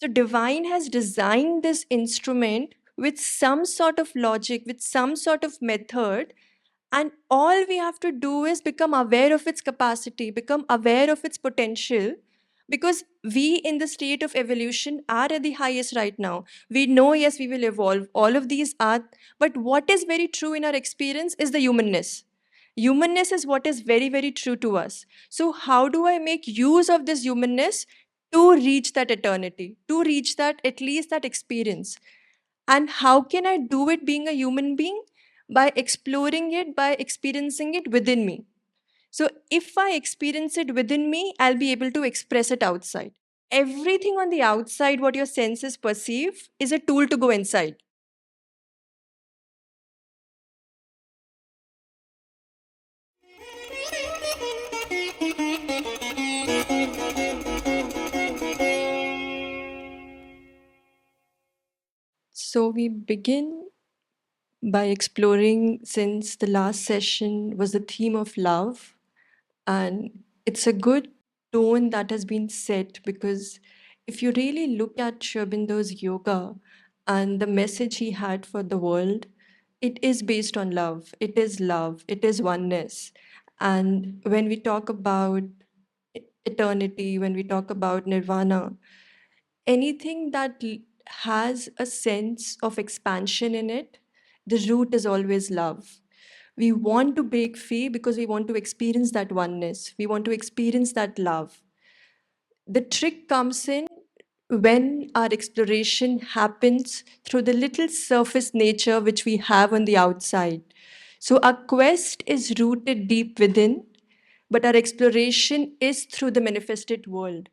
So divine has designed this instrument with some sort of logic, with some sort of method, and all we have to do is become aware of its capacity, become aware of its potential, because we in the state of evolution are at the highest right now. We know, yes, we will evolve. All of these are, but what is very true in our experience is the humanness. Humanness is what is very, very true to us. So, how do I make use of this humanness to reach that eternity, to reach that, at least that experience? And how can I do it being a human being? By exploring it, by experiencing it within me. So, if I experience it within me, I'll be able to express it outside. Everything on the outside, what your senses perceive, is a tool to go inside. So, we begin by exploring, since the last session was the theme of love, and it's a good tone that has been set, because if you really look at Sri Aurobindo's yoga and the message he had for the world, it is based on love. It is love. It is oneness. And when we talk about eternity, when we talk about nirvana, anything that has a sense of expansion in it, the root is always love. We want to break free because we want to experience that oneness. We want to experience that love. The trick comes in when our exploration happens through the little surface nature which we have on the outside. So our quest is rooted deep within, but our exploration is through the manifested world.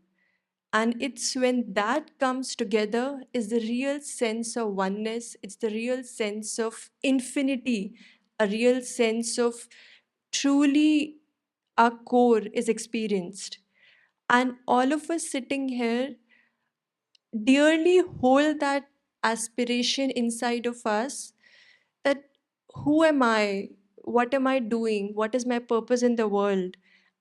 And it's when that comes together is the real sense of oneness, it's the real sense of infinity, a real sense of truly our core is experienced. And all of us sitting here dearly hold that aspiration inside of us, that who am I? What am I doing? What is my purpose in the world?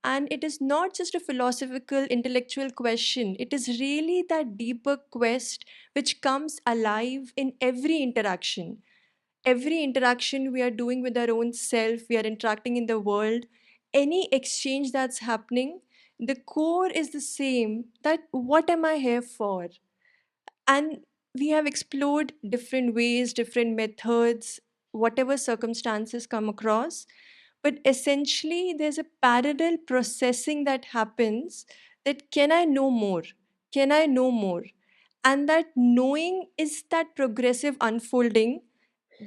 And it is not just a philosophical, intellectual question. It is really that deeper quest which comes alive in every interaction. Every interaction we are doing with our own self, we are interacting in the world, any exchange that's happening, the core is the same, that what am I here for? And we have explored different ways, different methods, whatever circumstances come across. But essentially, there's a parallel processing that happens, that can I know more? Can I know more? And that knowing is that progressive unfolding,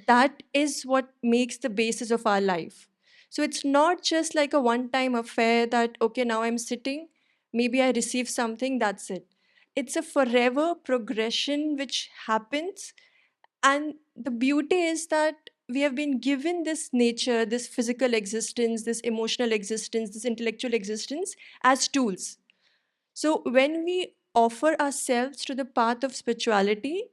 that is what makes the basis of our life. So it's not just like a one time affair that, okay, now I'm sitting, maybe I receive something, that's it. It's a forever progression which happens. And the beauty is that we have been given this nature, this physical existence, this emotional existence, this intellectual existence as tools. So when we offer ourselves to the path of spirituality,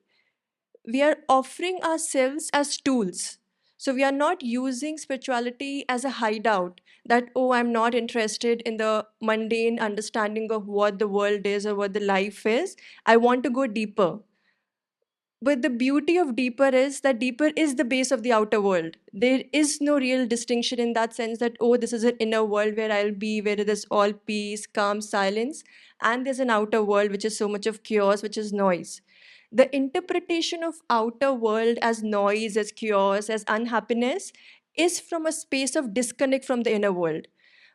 we are offering ourselves as tools. So we are not using spirituality as a hideout, that, oh, I'm not interested in the mundane understanding of what the world is or what the life is. I want to go deeper. But the beauty of deeper is that deeper is the base of the outer world. There is no real distinction in that sense that, oh, this is an inner world where I'll be, where there's all peace, calm, silence. And there's an outer world which is so much of chaos, which is noise. The interpretation of outer world as noise, as chaos, as unhappiness is from a space of disconnect from the inner world.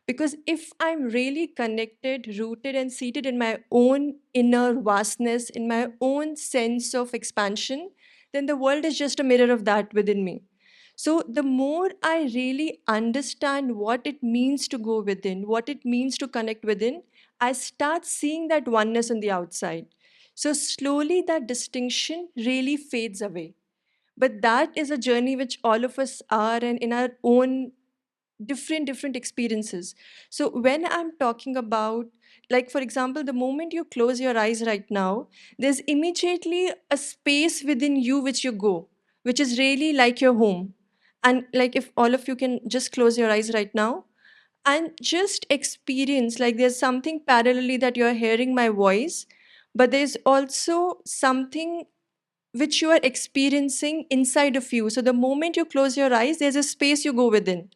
Because if I'm really connected, rooted, and seated in my own inner vastness, in my own sense of expansion, then the world is just a mirror of that within me. So, the more I really understand what it means to go within, what it means to connect within, I start seeing that oneness on the outside. So, slowly that distinction really fades away. But that is a journey which all of us are, and in our own different experiences. So when I'm talking about, like, for example, the moment you close your eyes right now, there's immediately a space within you which you go, which is really like your home. And like, if all of you can just close your eyes right now and just experience, like, there's something parallelly that you're hearing my voice, but there's also something which you are experiencing inside of you. So the moment you close your eyes, there's a space you go within.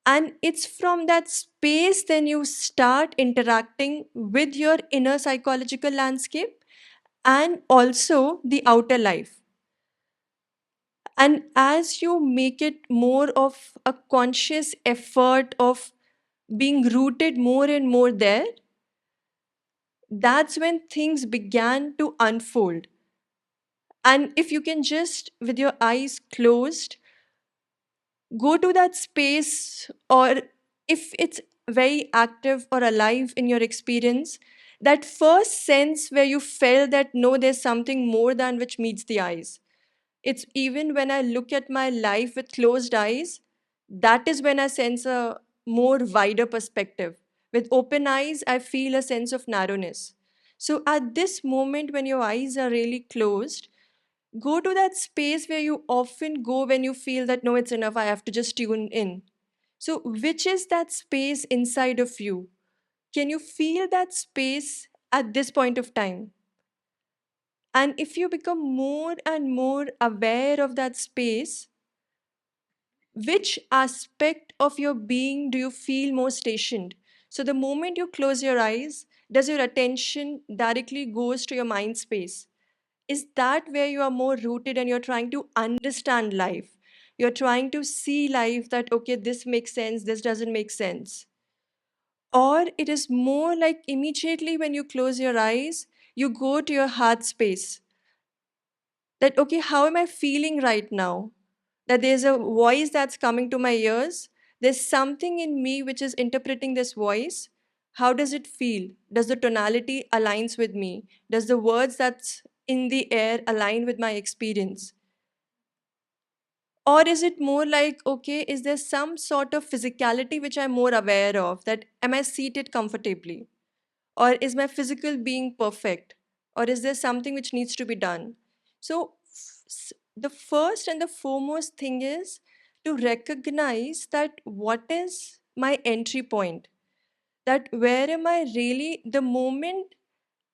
And it's from that space then you start interacting with your inner psychological landscape and also the outer life. And as you make it more of a conscious effort of being rooted more and more there, that's when things began to unfold. And if you can just, with your eyes closed, go to that space, or if it's very active or alive in your experience, that first sense where you felt that no, there's something more than which meets the eyes. It's even when I look at my life with closed eyes, that is when I sense a more wider perspective. With open eyes, I feel a sense of narrowness. So at this moment when your eyes are really closed, go to that space where you often go when you feel that no, it's enough, I have to just tune in. So, which is that space inside of you? Can you feel that space at this point of time? And if you become more and more aware of that space, which aspect of your being do you feel more stationed? So, the moment you close your eyes, does your attention directly goes to your mind space? Is that where you are more rooted and you're trying to understand life? You're trying to see life that, okay, this makes sense, this doesn't make sense. Or it is more like immediately when you close your eyes, you go to your heart space. That, okay, how am I feeling right now? That there's a voice that's coming to my ears. There's something in me which is interpreting this voice. How does it feel? Does the tonality aligns with me? Does the words that's in the air align with my experience? Or is it more like, okay, is there some sort of physicality which I'm more aware of? That am I seated comfortably? Or is my physical being perfect? Or is there something which needs to be done? So, the first and the foremost thing is to recognize that what is my entry point? That where am I really, the moment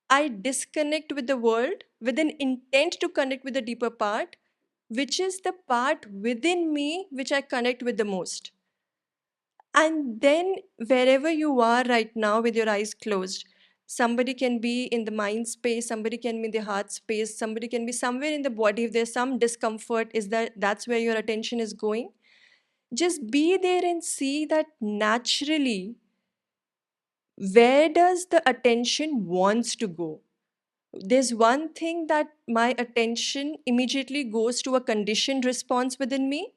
I disconnect with the world with an intent to connect with the deeper part, which is the part within me which I connect with the most. And then, wherever you are right now with your eyes closed, somebody can be in the mind space, somebody can be in the heart space, somebody can be somewhere in the body. If there's some discomfort, is that that's where your attention is going? Just be there and see that naturally, where does the attention wants to go? There's one thing that my attention immediately goes to a conditioned response within me.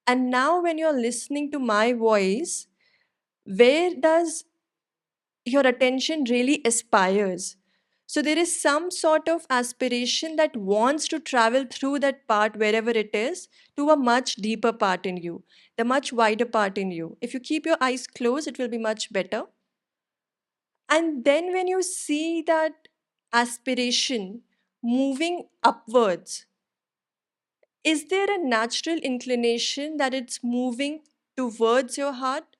And now, when you're listening to my voice, where does your attention really aspires? So, there is some sort of aspiration that wants to travel through that part, wherever it is, to a much deeper part in you, the much wider part in you. If you keep your eyes closed, it will be much better. And then, when you see that aspiration moving upwards, is there a natural inclination that it's moving towards your heart?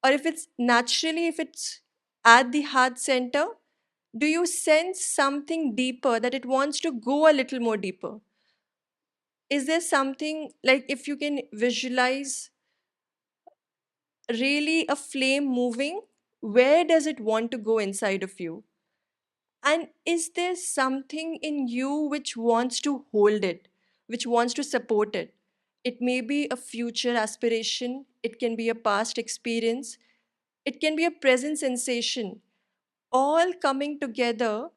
Or if it's naturally, if it's at the heart center, do you sense something deeper that it wants to go a little more deeper? Is there something like, if you can visualize really a flame moving, where does it want to go inside of you? And is there something in you which wants to hold it, which wants to support it? It may be a future aspiration, it can be a past experience, it can be a present sensation, all coming together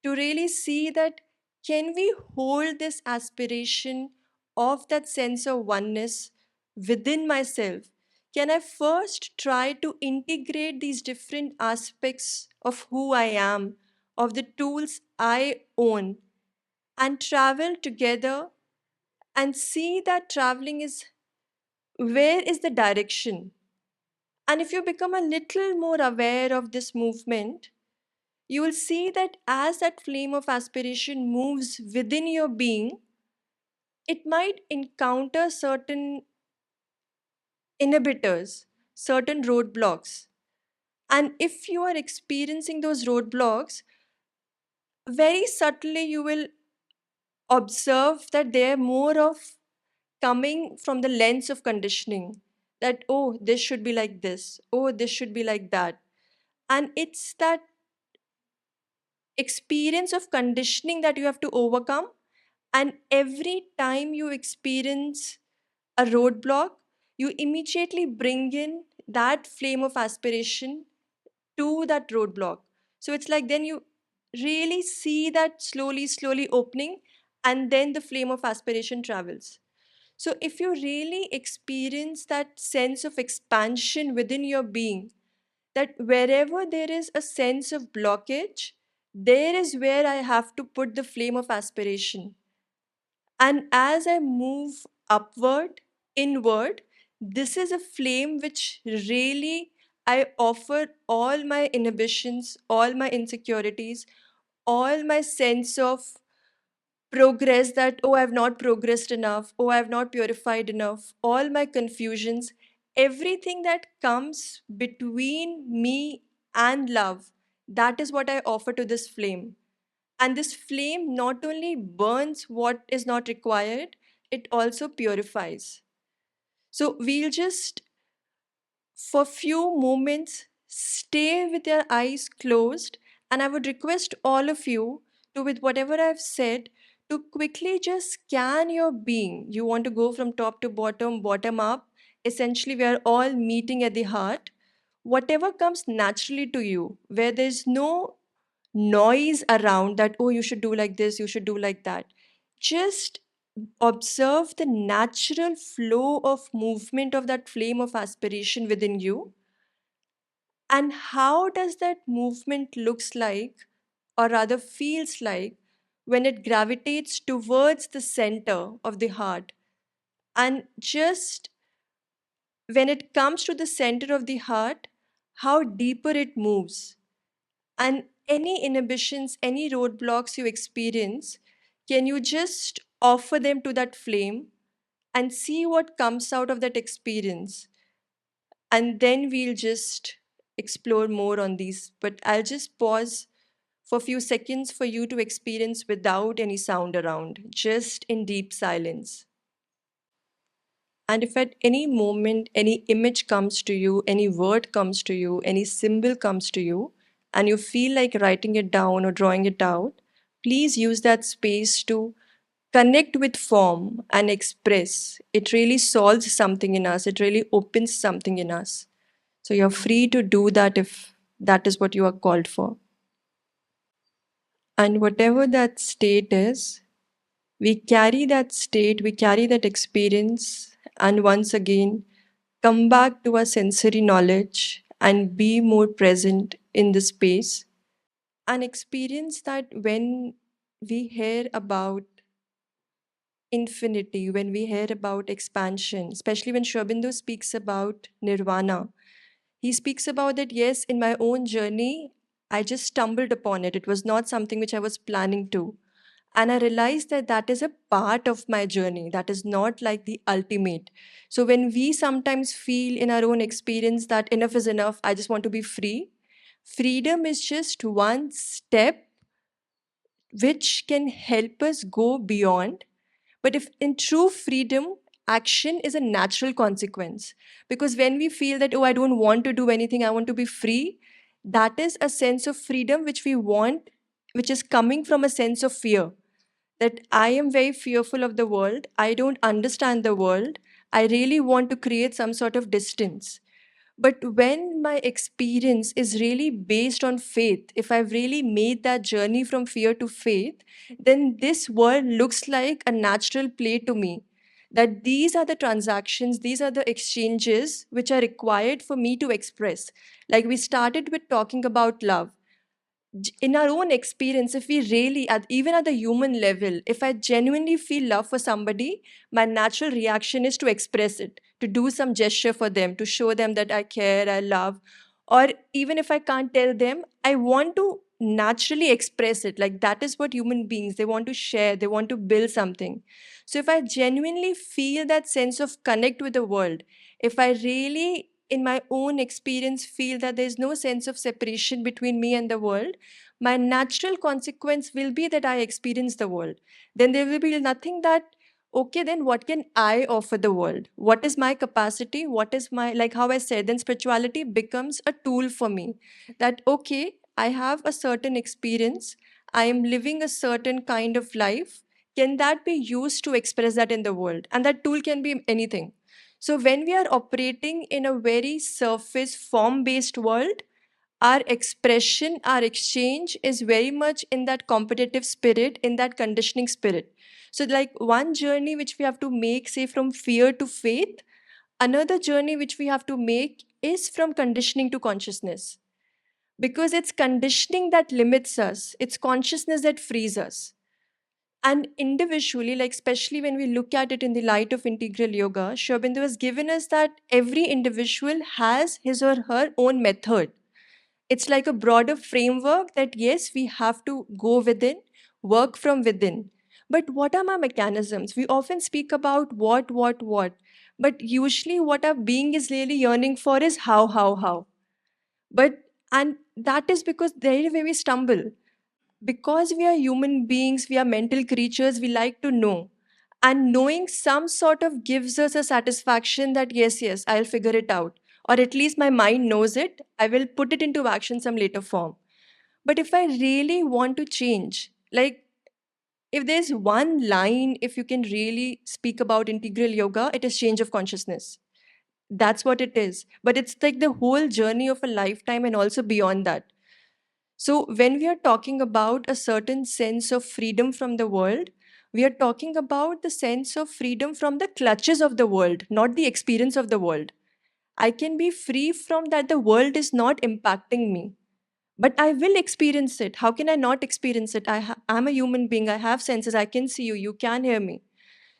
to really see that, can we hold this aspiration of that sense of oneness within myself? Can I first try to integrate these different aspects of who I am, of the tools I own, and travel together and see that traveling is, where is the direction? And if you become a little more aware of this movement, you will see that as that flame of aspiration moves within your being, it might encounter certain inhibitors, certain roadblocks. And if you are experiencing those roadblocks, very subtly you will observe that they're more of coming from the lens of conditioning, that oh, this should be like this, oh, this should be like that. And it's that experience of conditioning that you have to overcome. And every time you experience a roadblock, you immediately bring in that flame of aspiration to that roadblock. So it's like then you really see that slowly, slowly opening, and then the flame of aspiration travels. So if you really experience that sense of expansion within your being, that wherever there is a sense of blockage, there is where I have to put the flame of aspiration. And as I move upward, inward, this is a flame which really I offer all my inhibitions, all my insecurities, all my sense of progress, that, oh, I've not progressed enough, oh, I've not purified enough, all my confusions, everything that comes between me and love, that is what I offer to this flame. And this flame not only burns what is not required, it also purifies. So we'll just, for few moments, stay with your eyes closed, and I would request all of you to, with whatever I've said, to quickly just scan your being. You want to go from top to bottom, bottom up. Essentially, we are all meeting at the heart. Whatever comes naturally to you, where there's no noise around that, oh, you should do like this, you should do like that. Just observe the natural flow of movement of that flame of aspiration within you, and how does that movement looks like, or rather feels like, when it gravitates towards the center of the heart. And just when it comes to the center of the heart, how deeper it moves. And any inhibitions, any roadblocks you experience, can you just offer them to that flame and see what comes out of that experience? And then we'll just explore more on these. But I'll just pause for a few seconds for you to experience without any sound around, just in deep silence. And if at any moment any image comes to you, any word comes to you, any symbol comes to you, and you feel like writing it down or drawing it out, please use that space to connect with form and express. It really solves something in us, it really opens something in us. So you're free to do that if that is what you are called for. And whatever that state is, we carry that state, we carry that experience, and once again, come back to our sensory knowledge and be more present in the space. And experience that when we hear about infinity, when we hear about expansion, especially when Sri Aurobindo speaks about nirvana, he speaks about that, yes, in my own journey, I just stumbled upon it. It was not something which I was planning to. And I realized that that is a part of my journey. That is not like the ultimate. So when we sometimes feel in our own experience that enough is enough, I just want to be free, freedom is just one step which can help us go beyond. But if in true freedom, action is a natural consequence. Because when we feel that, oh, I don't want to do anything, I want to be free, that is a sense of freedom which we want, which is coming from a sense of fear. That I am very fearful of the world, I don't understand the world, I really want to create some sort of distance. But when my experience is really based on faith, if I've really made that journey from fear to faith, then this world looks like a natural play to me. That these are the transactions, these are the exchanges which are required for me to express. Like we started with talking about love. In our own experience, if we really, even at the human level, if I genuinely feel love for somebody, my natural reaction is to express it, to do some gesture for them, to show them that I care, I love. Or even if I can't tell them, I want to naturally express it. Like that is what human beings, they want to share, they want to build something. So if I genuinely feel that sense of connect with the world, if I really in my own experience feel that there's no sense of separation between me and the world, my natural consequence will be that I experience the world. Then there will be nothing that, okay, then what can I offer the world? What is my capacity? What is my, like how I said, then spirituality becomes a tool for me. That, okay, I have a certain experience, I am living a certain kind of life. Can that be used to express that in the world? And that tool can be anything. So when we are operating in a very surface form based world, our expression, our exchange is very much in that competitive spirit, in that conditioning spirit. So, like one journey which we have to make, say, from fear to faith, another journey which we have to make is from conditioning to consciousness. Because it's conditioning that limits us, it's consciousness that frees us. And individually, like especially when we look at it in the light of integral yoga, Sri Aurobindo has given us that every individual has his or her own method. It's like a broader framework that yes, we have to go within, work from within. But what are my mechanisms? We often speak about what. But usually, what our being is really yearning for is how. But, and that is because there is where we stumble. Because we are human beings, we are mental creatures, we like to know. And knowing some sort of gives us a satisfaction that yes, I'll figure it out. Or at least my mind knows it. I will put it into action some later form. But if I really want to change, like if there's one line, if you can really speak about integral yoga, it is change of consciousness. That's what it is. But it's like the whole journey of a lifetime and also beyond that. So, when we are talking about a certain sense of freedom from the world, we are talking about the sense of freedom from the clutches of the world, not the experience of the world. I can be free from that the world is not impacting me, but I will experience it. How can I not experience it? I'm a human being, I have senses, I can see you, you can hear me.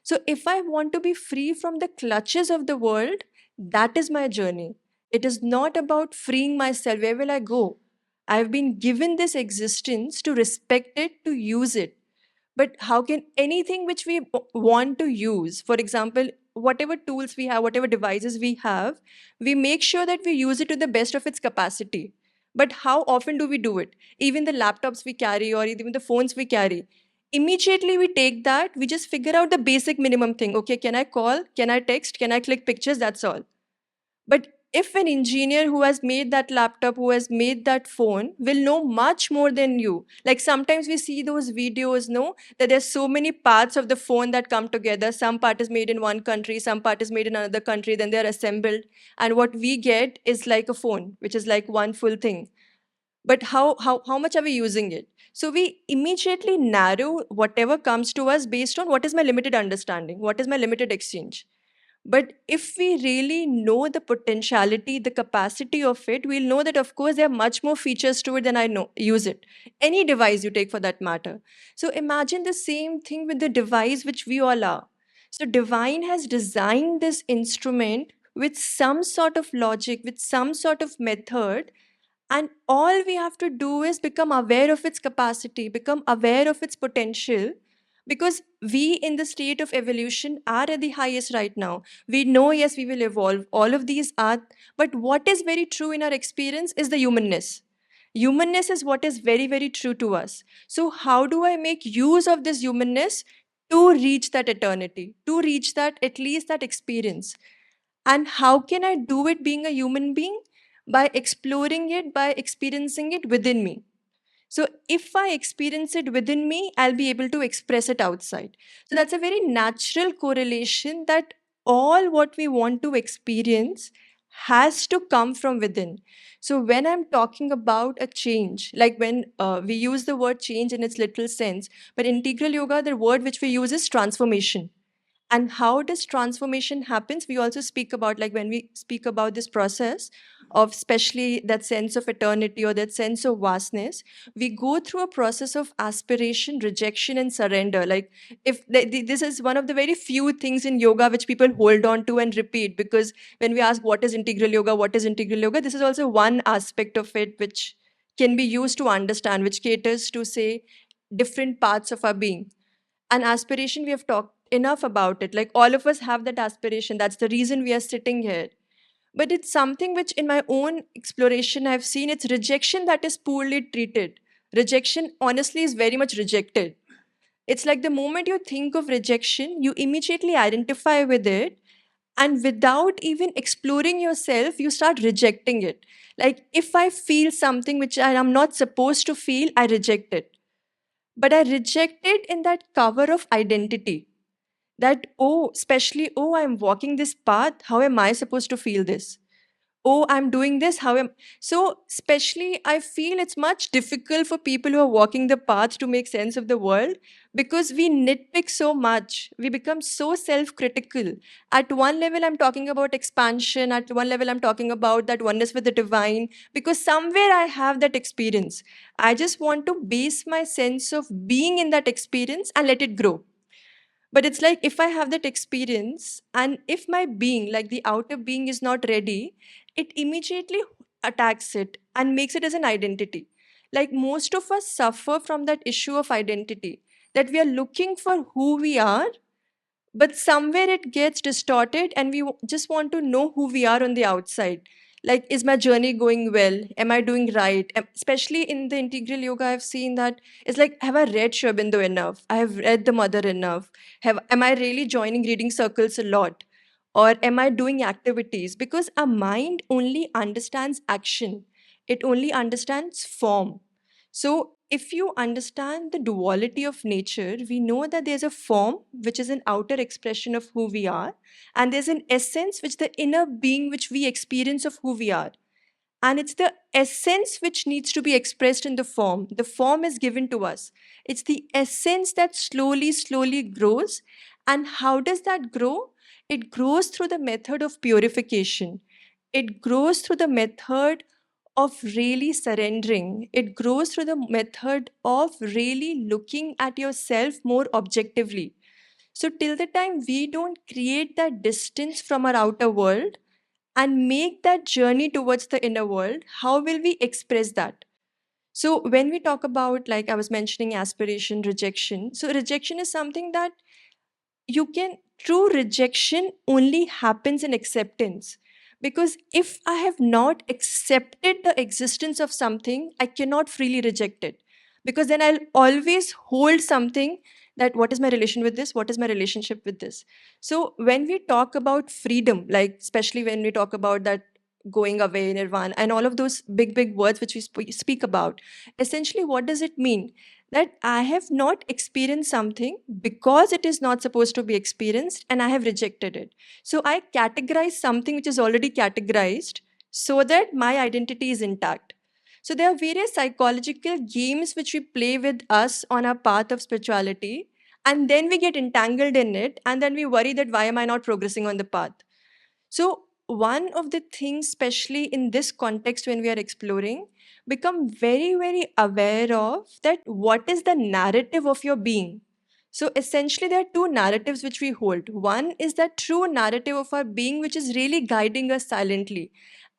So, if I want to be free from the clutches of the world, that is my journey. It is not about freeing myself. Where will I go? I've been given this existence to respect it, to use it. But how can anything which we want to use, for example, whatever tools we have, whatever devices we have, we make sure that we use it to the best of its capacity. But how often do we do it? Even the laptops we carry or even the phones we carry, immediately we take that, we just figure out the basic minimum thing. Okay, can I call? Can I text? Can I click pictures? That's all. But if an engineer who has made that laptop, who has made that phone, will know much more than you. Like sometimes we see those videos, no, that there's so many parts of the phone that come together. Some part is made in one country, some part is made in another country, then they're assembled. And what we get is like a phone, which is like one full thing. But how much are we using it? So we immediately narrow whatever comes to us based on what is my limited understanding, what is my limited exchange. But if we really know the potentiality, the capacity of it, we'll know that of course there are much more features to it than I know use it. Any device you take for that matter. So imagine the same thing with the device which we all are. So divine has designed this instrument with some sort of logic, with some sort of method, and all we have to do is become aware of its capacity, become aware of its potential, because we in the state of evolution are at the highest right now. We know, yes, we will evolve. All of these are, but what is very true in our experience is the humanness. Humanness is what is very, very true to us. So, how do I make use of this humanness to reach that eternity, to reach that, at least that experience? And how can I do it being a human being? By exploring it, by experiencing it within me. So if I experience it within me, I'll be able to express it outside. So that's a very natural correlation that all what we want to experience has to come from within. So when I'm talking about a change, like when we use the word change in its literal sense, but integral yoga, the word which we use is transformation. And how does transformation happens, we also speak about, like when we speak about this process of especially that sense of eternity or that sense of vastness, we go through a process of aspiration, rejection and surrender. Like if this is one of the very few things in yoga which people hold on to and repeat, because when we ask what is integral yoga, what is integral yoga, this is also one aspect of it which can be used to understand, which caters to say different parts of our being. And aspiration, we have talked enough about it. Like all of us have that aspiration. That's the reason we are sitting here. But it's something which, in my own exploration, I've seen it's rejection that is poorly treated. Rejection, honestly, is very much rejected. It's like the moment you think of rejection, you immediately identify with it, and without even exploring yourself, you start rejecting it. Like, if I feel something which I am not supposed to feel, I reject it. But I reject it in that cover of identity. That, oh, especially, oh, I'm walking this path. How am I supposed to feel this? Oh, I'm doing this. How am so? Especially, I feel it's much difficult for people who are walking the path to make sense of the world because we nitpick so much. We become so self-critical. At one level, I'm talking about expansion. At one level, I'm talking about that oneness with the divine because somewhere I have that experience. I just want to base my sense of being in that experience and let it grow. But it's like if I have that experience and if my being, like the outer being, is not ready, it immediately attacks it and makes it as an identity. Like most of us suffer from that issue of identity, that we are looking for who we are, but somewhere it gets distorted and we just want to know who we are on the outside. Like, is my journey going well? Am I doing right? Especially in the integral yoga, I've seen that it's like, have I read Shobindu enough? I have read the mother enough. Am I really joining reading circles a lot? Or am I doing activities? Because a mind only understands action, it only understands form. So, if you understand the duality of nature, we know that there's a form which is an outer expression of who we are, and there's an essence which the inner being which we experience of who we are. And it's the essence which needs to be expressed in the form. The form is given to us. It's the essence that slowly, slowly grows. And how does that grow? It grows through the method of purification. It grows through the method of really surrendering. It grows through the method of really looking at yourself more objectively. So, till the time we don't create that distance from our outer world and make that journey towards the inner world, how will we express that? So, when we talk about, like I was mentioning, aspiration, rejection, so rejection is something that you can true rejection only happens in acceptance, because if I have not accepted the existence of something, I cannot freely reject it, because then I'll always hold something, that what is my relation with this, what is my relationship with this. So when we talk about freedom, like especially when we talk about that going away, nirvana, and all of those big words which we speak about, essentially what does it mean? That I have not experienced something because it is not supposed to be experienced and I have rejected it. So I categorize something which is already categorized so that my identity is intact. So there are various psychological games which we play with us on our path of spirituality, and then we get entangled in it, and then we worry that why am I not progressing on the path? So, one of the things, especially in this context when we are exploring, become very, very aware of that what is the narrative of your being. So, essentially, there are two narratives which we hold. One is that true narrative of our being, which is really guiding us silently.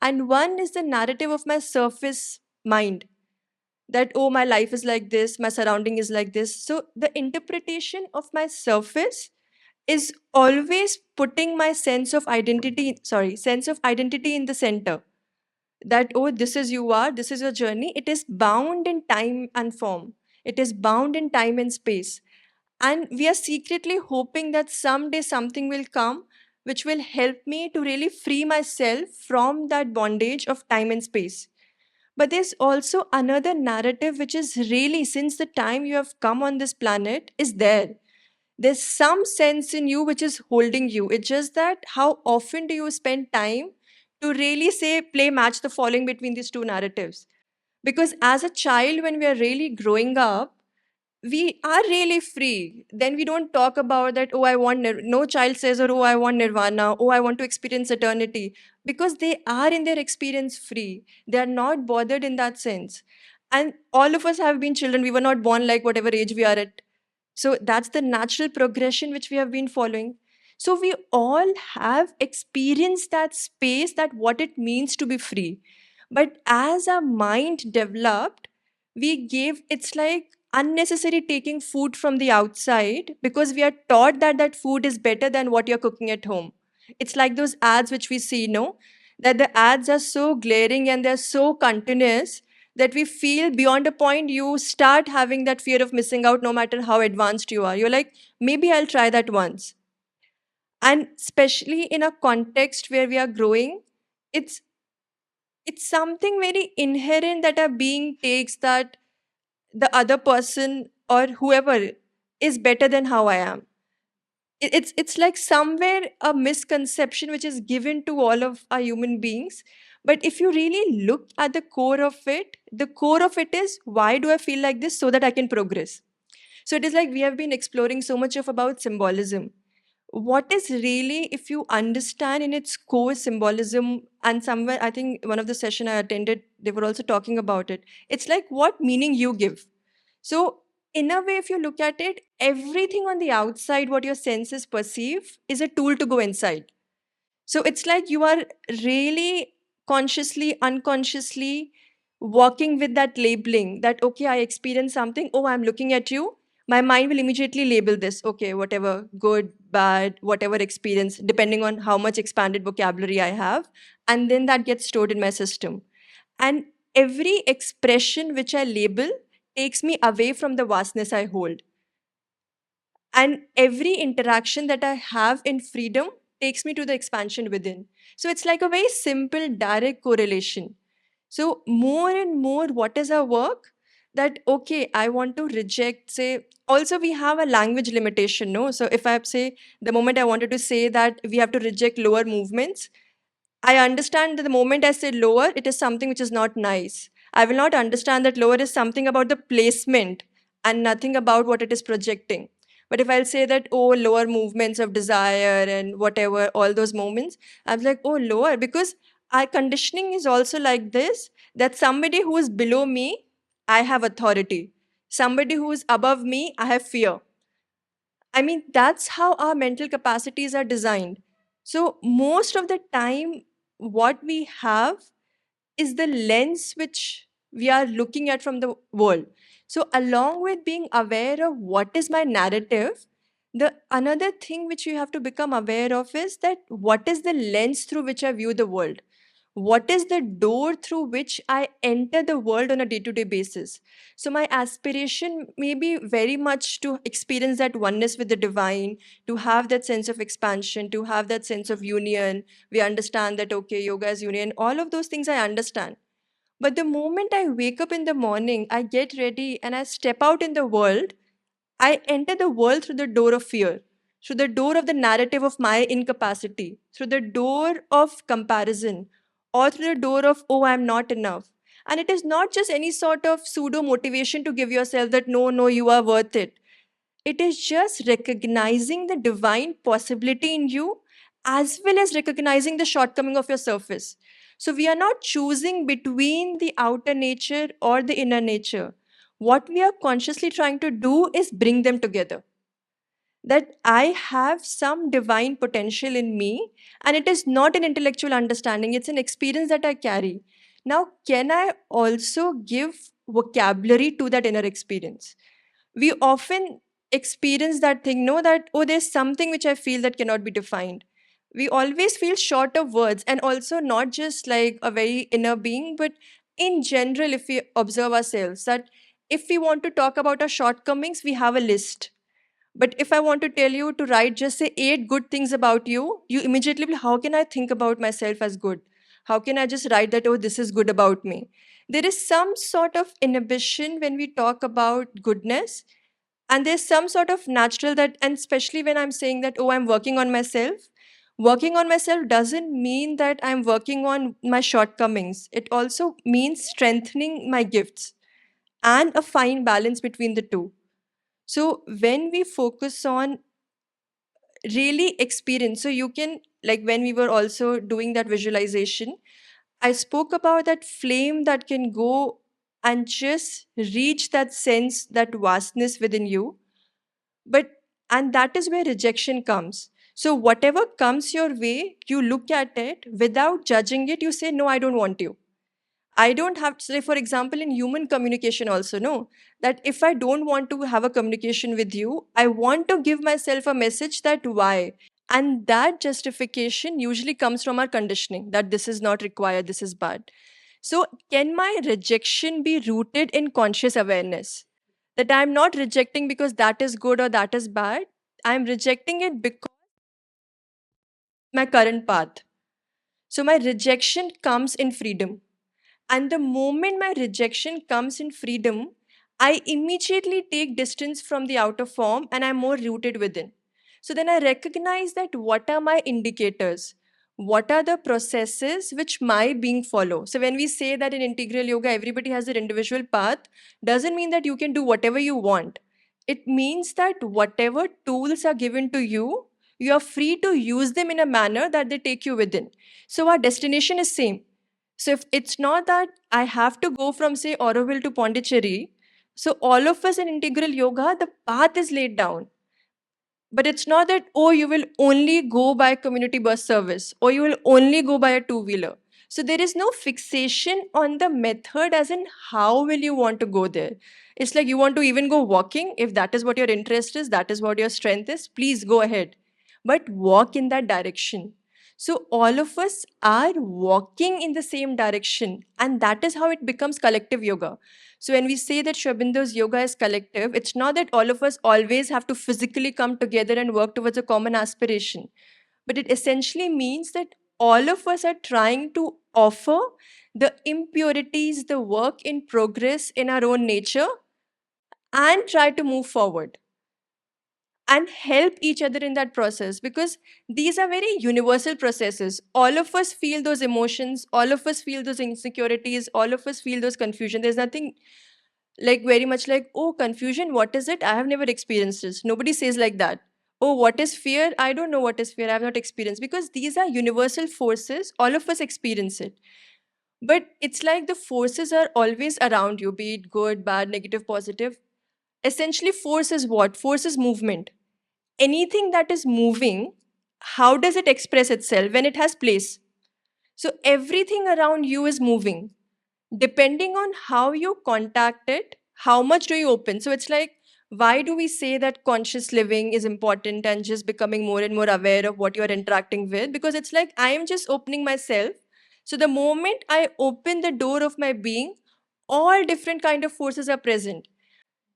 And one is the narrative of my surface mind, that, oh, my life is like this, my surrounding is like this. So, the interpretation of my surface is always putting my sense of identity in the center, that, oh, this is you are, this is your journey, it is bound in time and form, it is bound in time and space, and we are secretly hoping that someday something will come which will help me to really free myself from that bondage of time and space. But there's also another narrative which is really, since the time you have come on this planet, is there. There's some sense in you which is holding you. It's just that how often do you spend time to really say, play match the following between these two narratives? Because as a child, when we are really growing up, we are really free. Then we don't talk about that, oh, I want, no child says, or oh, I want nirvana, oh, I want to experience eternity, because they are in their experience free. They are not bothered in that sense. And all of us have been children. We were not born like whatever age we are at. So that's the natural progression which we have been following. So we all have experienced that space, that what it means to be free. But as our mind developed, we gave, it's like unnecessary taking food from the outside because we are taught that that food is better than what you're cooking at home. It's like those ads which we see, no? That the ads are so glaring and they're so continuous that we feel beyond a point, you start having that fear of missing out no matter how advanced you are. You're like, maybe I'll try that once. And especially in a context where we are growing, it's it's something very inherent that a being takes, that the other person or whoever is better than how I am. It's like somewhere a misconception which is given to all of our human beings. But if you really look at the core of it is, why do I feel like this? So that I can progress. So it is like we have been exploring so much of about symbolism. What is really, if you understand in its core symbolism, and somewhere I think one of the session I attended, they were also talking about it. It's like what meaning you give. So, in a way, if you look at it, everything on the outside, what your senses perceive, is a tool to go inside. So, it's like you are really consciously, unconsciously working with that labeling that, okay, I experience something. Oh, I'm looking at you. My mind will immediately label this, okay, whatever, good, bad, whatever experience, depending on how much expanded vocabulary I have. And then that gets stored in my system. And every expression which I label takes me away from the vastness I hold. And every interaction that I have in freedom takes me to the expansion within. So it's like a very simple, direct correlation. So, more and more, what is our work? That, okay, I want to reject, say, also we have a language limitation, no? So, if I say, the moment I wanted to say that we have to reject lower movements, I understand that the moment I say lower, it is something which is not nice. I will not understand that lower is something about the placement and nothing about what it is projecting. But if I'll say that, oh, lower movements of desire and whatever, all those moments, I'm like, oh, lower, because our conditioning is also like this, that somebody who is below me, I have authority. Somebody who is above me, I have fear. I mean, that's how our mental capacities are designed. So, most of the time, what we have is the lens which we are looking at from the world. So, along with being aware of what is my narrative, the another thing which you have to become aware of is that what is the lens through which I view the world? What is the door through which I enter the world on a day to day basis? So, my aspiration may be very much to experience that oneness with the divine, to have that sense of expansion, to have that sense of union. We understand that, okay, yoga is union, all of those things I understand. But the moment I wake up in the morning, I get ready and I step out in the world, I enter the world through the door of fear, through the door of the narrative of my incapacity, through the door of comparison, or through the door of, oh, I'm not enough. And it is not just any sort of pseudo motivation to give yourself that, no, no, you are worth it. It is just recognizing the divine possibility in you as well as recognizing the shortcoming of your surface. So we are not choosing between the outer nature or the inner nature. What we are consciously trying to do is bring them together. That I have some divine potential in me, and it is not an intellectual understanding, it's an experience that I carry. Now, can I also give vocabulary to that inner experience? We often experience that thing, know that, oh, there's something which I feel that cannot be defined. We always feel short of words, and also not just like a very inner being, but in general, if we observe ourselves, that if we want to talk about our shortcomings, we have a list. But if I want to tell you to write, just say 8 good things about you, you immediately will, how can I think about myself as good? How can I just write that, oh, this is good about me? There is some sort of inhibition when we talk about goodness, and there's some sort of natural that, and especially when I'm saying that, oh, I'm working on myself doesn't mean that I'm working on my shortcomings. It also means strengthening my gifts and a fine balance between the two. So when we focus on really experience, so you can, like when we were also doing that visualization, I spoke about that flame that can go and just reach that sense, that vastness within you. But and that is where rejection comes. So whatever comes your way, you look at it without judging it, you say, no, I don't want you. I don't have to say, for example, in human communication also, no, that if I don't want to have a communication with you, I want to give myself a message that why. And that justification usually comes from our conditioning, that this is not required, this is bad. So, can my rejection be rooted in conscious awareness? That I'm not rejecting because that is good or that is bad. I'm rejecting it because my current path. So, my rejection comes in freedom. And the moment my rejection comes in freedom, I immediately take distance from the outer form and I'm more rooted within. So then I recognize that what are my indicators? What are the processes which my being follow? So when we say that in integral yoga, everybody has their individual path, doesn't mean that you can do whatever you want. It means that whatever tools are given to you, you are free to use them in a manner that they take you within. So our destination is same. So if it's not that I have to go from say Auroville to Pondicherry, so all of us in integral yoga, the path is laid down. But it's not that, oh, you will only go by community bus service or you will only go by a two-wheeler. So there is no fixation on the method as in how will you want to go there. It's like you want to even go walking. If that is what your interest is, that is what your strength is, please go ahead. But walk in that direction. So all of us are walking in the same direction. And that is how it becomes collective yoga. So when we say that Sri Aurobindo's yoga is collective, it's not that all of us always have to physically come together and work towards a common aspiration, but it essentially means that all of us are trying to offer the impurities, the work in progress in our own nature, and try to move forward and help each other in that process, because these are very universal processes. All of us feel those emotions, all of us feel those insecurities, all of us feel those confusion. There's nothing like very much like, oh, confusion, what is it? I have never experienced this. Nobody says like that. Oh, what is fear? I don't know what is fear. I have not experienced, because these are universal forces. All of us experience it. But it's like the forces are always around you, be it good, bad, negative, positive. Essentially, force is what? Force is movement. Anything that is moving, how does it express itself? When it has place. So everything around you is moving. Depending on how you contact it, how much do you open? So it's like, why do we say that conscious living is important and just becoming more and more aware of what you're interacting with? Because it's like I am just opening myself. So the moment I open the door of my being, all different kind of forces are present.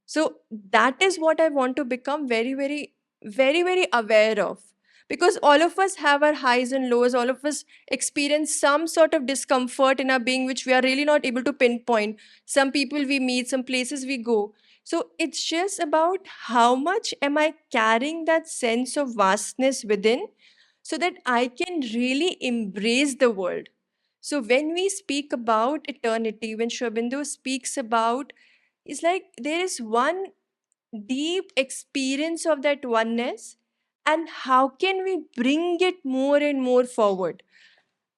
So that is what I want to become very, very, very, very aware of. Because all of us have our highs and lows, all of us experience some sort of discomfort in our being, which we are really not able to pinpoint. Some people we meet, some places we go. So it's just about how much am I carrying that sense of vastness within so that I can really embrace the world. So when we speak about eternity, when Sri Aurobindo speaks about, it's like there is one deep experience of that oneness, and how can we bring it more and more forward?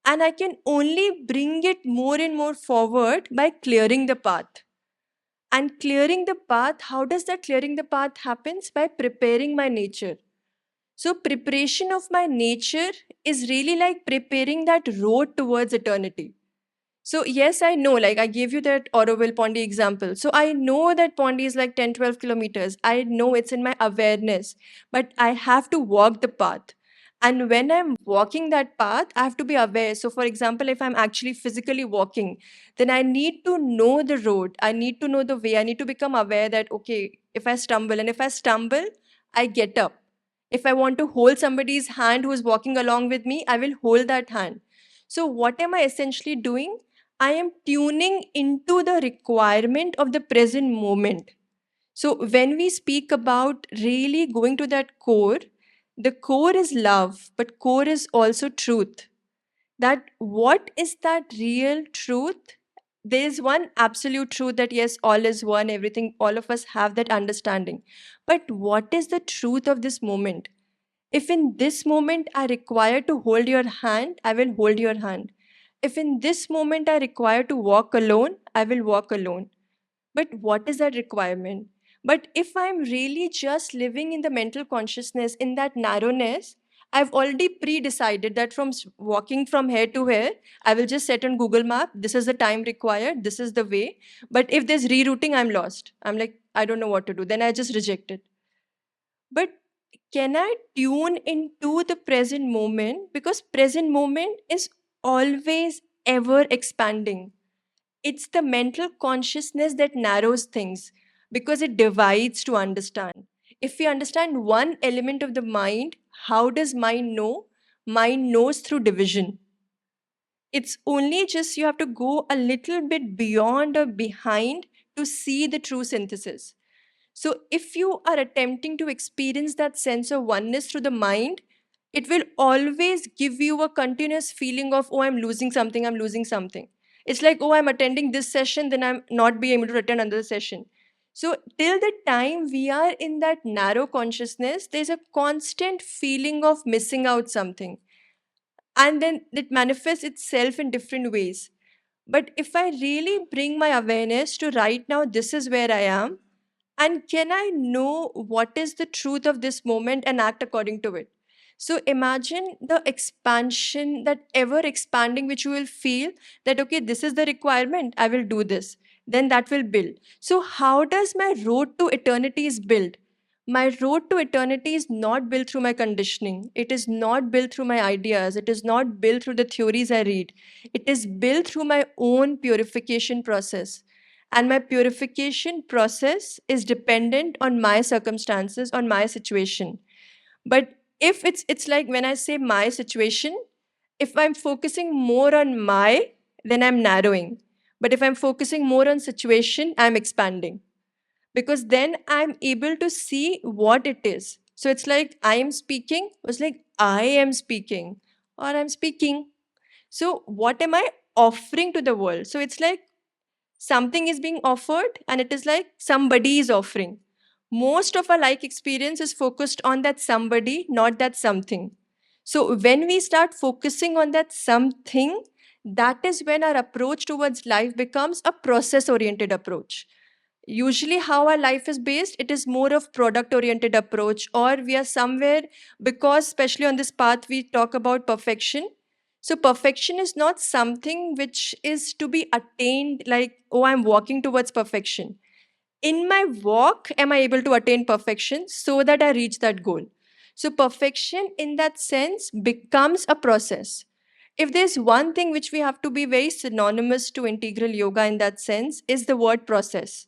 And I can only bring it more and more forward by clearing the path. And clearing the path, how does that clearing the path happens? By preparing my nature. So preparation of my nature is really like preparing that road towards eternity. So yes, I know, like I gave you that Auroville Pondy example. So I know that Pondy is like 10, 12 kilometers. I know it's in my awareness, but I have to walk the path. And when I'm walking that path, I have to be aware. So for example, if I'm actually physically walking, then I need to know the road. I need to know the way. I need to become aware that, okay, if I stumble, and if I stumble, I get up. If I want to hold somebody's hand who is walking along with me, I will hold that hand. So what am I essentially doing? I am tuning into the requirement of the present moment. So, when we speak about really going to that core, the core is love, but core is also truth. That what is that real truth? There is one absolute truth that yes, all is one, everything, all of us have that understanding. But what is the truth of this moment? If in this moment I require to hold your hand, I will hold your hand. If in this moment I require to walk alone, I will walk alone. But what is that requirement? But if I'm really just living in the mental consciousness, in that narrowness, I've already pre-decided that from walking from here to here, I will just set on Google Map, this is the time required, this is the way. But if there's rerouting, I'm lost. I'm like, I don't know what to do. Then I just reject it. But can I tune into the present moment? Because present moment is always ever expanding. It's the mental consciousness that narrows things because it divides to understand. If we understand one element of the mind, how does mind know? Mind knows through division. It's only just you have to go a little bit beyond or behind to see the true synthesis. So, if you are attempting to experience that sense of oneness through the mind, it will always give you a continuous feeling of, oh, I'm losing something, I'm losing something. It's like, oh, I'm attending this session, then I'm not being able to attend another session. So, till the time we are in that narrow consciousness, there's a constant feeling of missing out something. And then it manifests itself in different ways. But if I really bring my awareness to right now, this is where I am, and can I know what is the truth of this moment and act according to it? So imagine the expansion, that ever expanding, which you will feel that, okay, this is the requirement, I will do this. Then that will build. So, how does my road to eternity is built? My road to eternity is not built through my conditioning. It is not built through my ideas. It is not built through the theories I read. It is built through my own purification process, and my purification process is dependent on my circumstances, on my situation. But if it's like when I say my situation, if I'm focusing more on my, then I'm narrowing. But if I'm focusing more on situation, I'm expanding, because then I'm able to see what it is. So it's like I am speaking, it's like I am speaking, or I'm speaking. So what am I offering to the world? So it's like something is being offered, and it is like somebody is offering. Most of our like experience is focused on that somebody, not that something. So when we start focusing on that something, that is when our approach towards life becomes a process oriented approach. Usually how our life is based, it is more of product oriented approach, or we are somewhere, because especially on this path we talk about perfection. So perfection is not something which is to be attained, like, oh, I'm walking towards perfection. In my walk, am I able to attain perfection so that I reach that goal? So perfection in that sense becomes a process. If there's one thing which we have to be very synonymous to integral yoga in that sense, is the word process,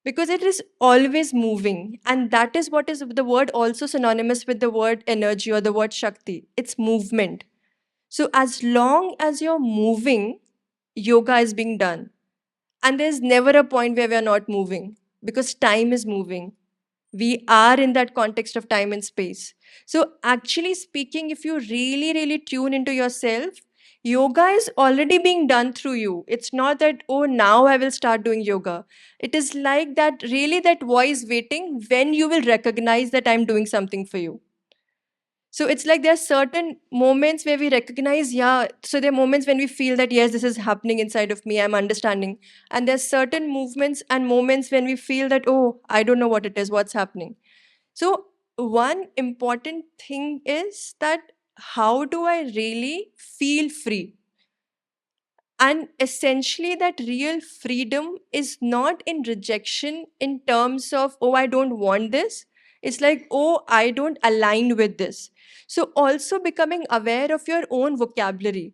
because it is always moving, and that is what is the word also synonymous with the word energy or the word shakti. It's movement. So as long as you're moving, yoga is being done, and there's never a point where we are not moving, because time is moving. We are in that context of time and space. So, actually speaking, if you really, really tune into yourself, yoga is already being done through you. It's not that, oh, now I will start doing yoga. It is like that, really, that voice waiting when you will recognize that I'm doing something for you. So it's like there are certain moments where we recognize, yeah. So there are moments when we feel that, yes, this is happening inside of me, I'm understanding. And there's certain movements and moments when we feel that, oh, I don't know what it is, what's happening. So one important thing is that, how do I really feel free? And essentially, that real freedom is not in rejection in terms of, oh, I don't want this. It's like, oh, I don't align with this. So, also becoming aware of your own vocabulary.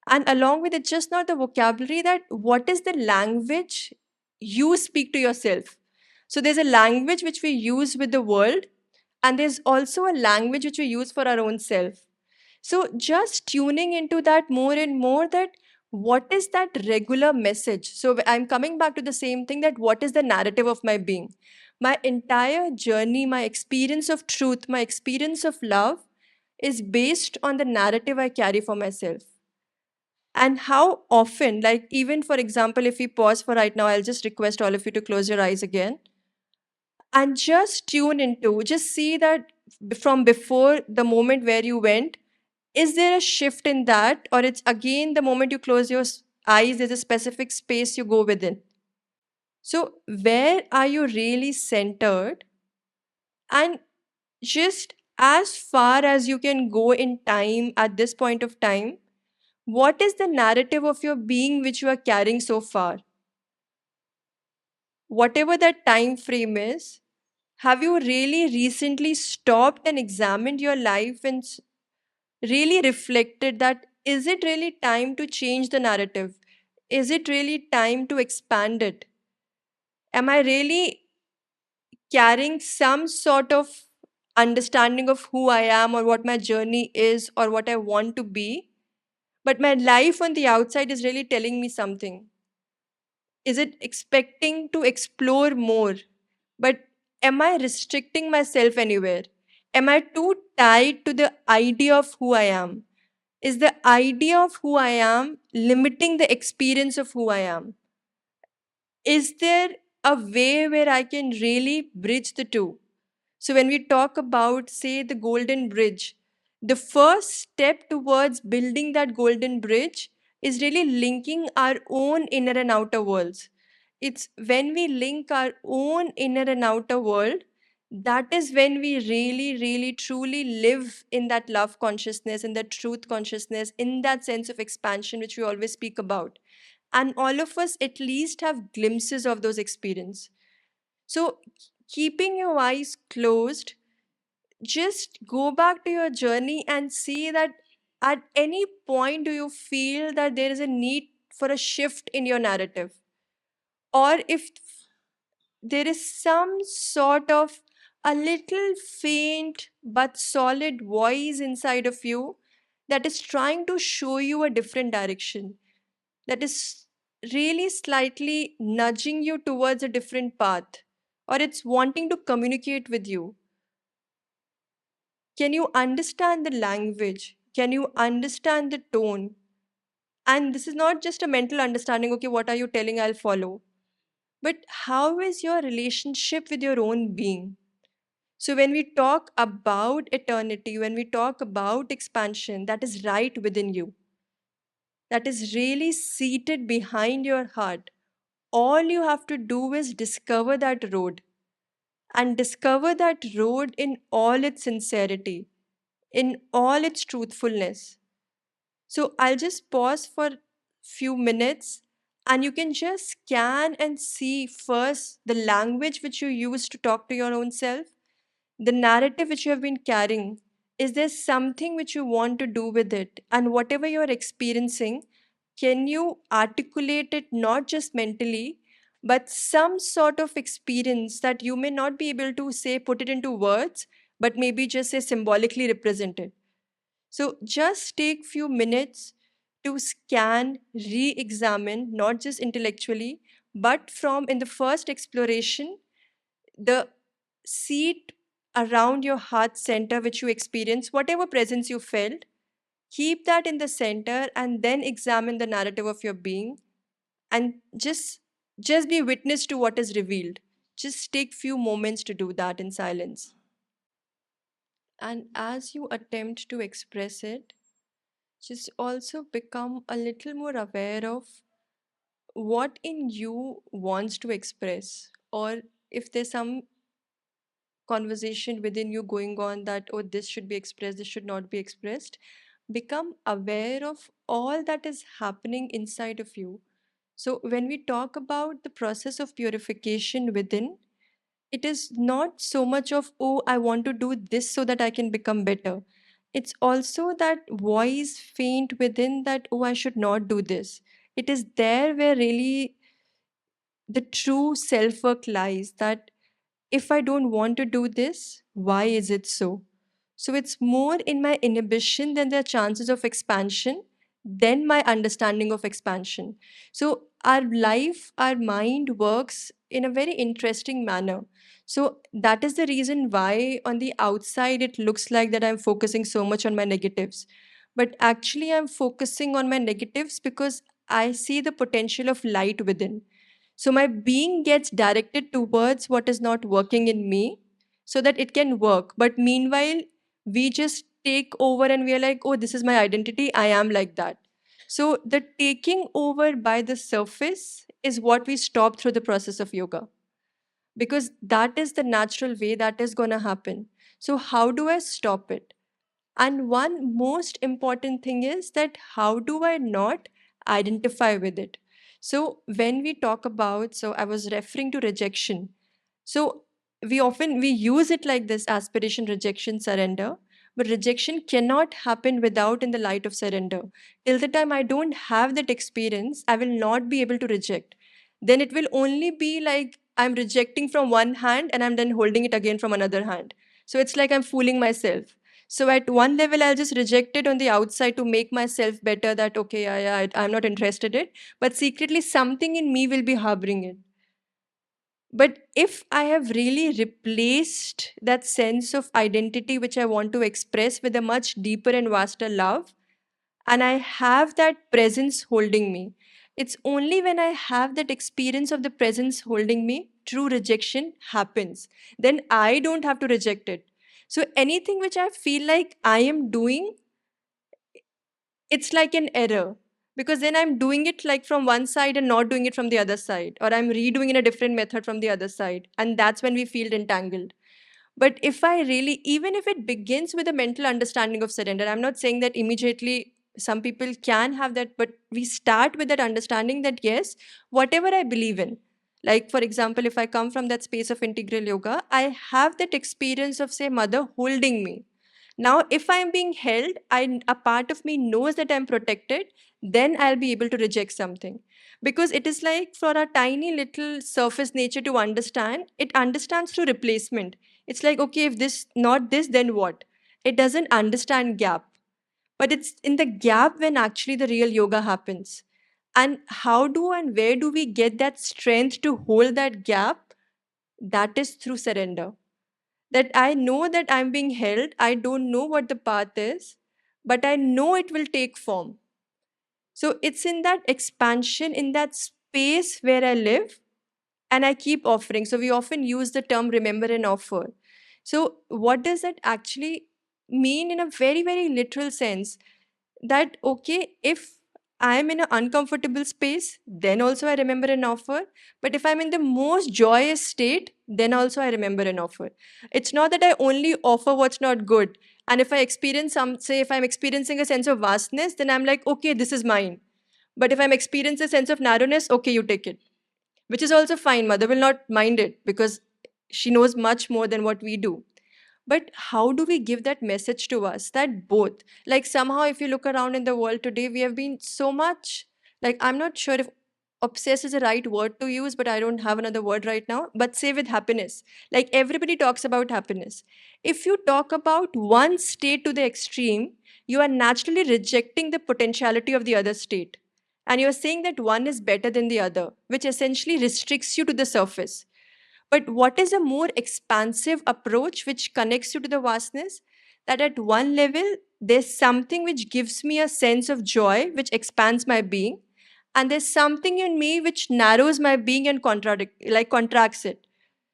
And along with it, just not the vocabulary, that what is the language you speak to yourself. So, there's a language which we use with the world, and there's also a language which we use for our own self. So just tuning into that more and more, that what is that regular message? So I'm coming back to the same thing, that what is the narrative of my being? My entire journey, my experience of truth, my experience of love is based on the narrative I carry for myself. And how often, like even for example, if we pause for right now, I'll just request all of you to close your eyes again and just tune into, just see that from before the moment where you went, is there a shift in that, or it's again the moment you close your eyes, there's a specific space you go within? So where are you really centered? And just as far as you can go in time at this point of time, what is the narrative of your being which you are carrying so far? Whatever that time frame is, have you really recently stopped and examined your life and really reflected that, is it really time to change the narrative? is it really time to expand it? Am I really carrying some sort of understanding of who I am or what my journey is or what I want to be? But my life on the outside is really telling me something. Is it expecting to explore more? But am I restricting myself anywhere? Am I too tied to the idea of who I am? Is the idea of who I am limiting the experience of who I am? Is there a way where I can really bridge the two? So, when we talk about, say, the golden bridge, the first step towards building that golden bridge is really linking our own inner and outer worlds. It's when we link our own inner and outer world, that is when we really, really, truly live in that love consciousness, in that truth consciousness, in that sense of expansion, which we always speak about. And all of us at least have glimpses of those experiences. So, keeping your eyes closed, just go back to your journey and see that at any point do you feel that there is a need for a shift in your narrative, or if there is some sort of a little faint but solid voice inside of you that is trying to show you a different direction, that is really slightly nudging you towards a different path, or it's wanting to communicate with you. Can you understand the language? Can you understand the tone? And this is not just a mental understanding, okay, what are you telling? I'll follow. But how is your relationship with your own being? So, when we talk about eternity, when we talk about expansion, that is right within you, that is really seated behind your heart. All you have to do is discover that road, and discover that road in all its sincerity, in all its truthfulness. So I'll just pause for few minutes, and you can just scan and see first the language which you use to talk to your own self, the narrative which you have been carrying. Is there something which you want to do with it? And whatever you're experiencing, can you articulate it not just mentally, but some sort of experience that you may not be able to say, put it into words, but maybe just say symbolically represent it? So just take few minutes to scan, re-examine, not just intellectually, but from in the first exploration, the seat around your heart center which you experience, whatever presence you felt, keep that in the center and then examine the narrative of your being, and just be witness to what is revealed. Just take few moments to do that in silence. And as you attempt to express it, just also become a little more aware of what in you wants to express, or if there's some conversation within you going on that, oh, this should be expressed, this should not be expressed. Become aware of all that is happening inside of you. So when we talk about the process of purification within, it is not so much of, oh, I want to do this so that I can become better. It's also that voice faint within that, oh, I should not do this. It is there where really the true self work lies, that if I don't want to do this, why is it so? So it's more in my inhibition than the chances of expansion, than my understanding of expansion. So our life, our mind works in a very interesting manner. So that is the reason why on the outside it looks like that I'm focusing so much on my negatives. But actually, I'm focusing on my negatives because I see the potential of light within. So my being gets directed towards what is not working in me so that it can work. But meanwhile, we just take over and we are like, oh, this is my identity. I am like that. So the taking over by the surface is what we stop through the process of yoga, because that is the natural way that is going to happen. So, how do I stop it? And one most important thing is that how do I not identify with it? So when we talk about, so I was referring to rejection. So we often we use it like this: aspiration, rejection, surrender. But rejection cannot happen without in the light of surrender. Till the time I don't have that experience, I will not be able to reject. Then it will only be like I'm rejecting from one hand and I'm then holding it again from another hand. So it's like I'm fooling myself. So at one level, I'll just reject it on the outside to make myself better that, okay, I'm not interested in it. But secretly, something in me will be harboring it. But if I have really replaced that sense of identity which I want to express with a much deeper and vaster love, and I have that presence holding me, it's only when I have that experience of the presence holding me, true rejection happens. Then I don't have to reject it. So anything which I feel like I am doing, it's like an error, because then I'm doing it like from one side and not doing it from the other side, or I'm redoing in a different method from the other side, and that's when we feel entangled. But if I really, even if it begins with a mental understanding of surrender, I'm not saying that immediately some people can have that, but we start with that understanding that yes, whatever I believe in, like for example, if I come from that space of integral yoga, I have that experience of, say, mother holding me. Now, if I'm being held, a part of me knows that I'm protected, then I'll be able to reject something. Because it is like for a tiny little surface nature to understand, it understands through replacement. It's like, okay, if this, not this, then what? It doesn't understand gap. But it's in the gap when actually the real yoga happens. And how do and where do we get that strength to hold that gap? That is through surrender, that I know that I'm being held. I don't know what the path is, but I know it will take form. So it's in that expansion, in that space where I live, and I keep offering. So we often use the term remember and offer. So, what does that actually mean in a very, very literal sense? That, okay, if I'm in an uncomfortable space, then also I remember an offer. But if I'm in the most joyous state, then also I remember an offer. It's not that I only offer what's not good. And if I experience some, say, if I'm experiencing a sense of vastness, then I'm like, okay, this is mine. But if I'm experiencing a sense of narrowness, okay, you take it, which is also fine. Mother will not mind it because she knows much more than what we do. But how do we give that message to us that both, like somehow, if you look around in the world today, we have been so much, like, I'm not sure if obsessed is the right word to use, but I don't have another word right now. But say with happiness, like everybody talks about happiness. If you talk about one state to the extreme, you are naturally rejecting the potentiality of the other state. And you're saying that one is better than the other, which essentially restricts you to the surface. But what is a more expansive approach which connects you to the vastness? That at one level, there's something which gives me a sense of joy, which expands my being. And there's something in me which narrows my being and contracts it.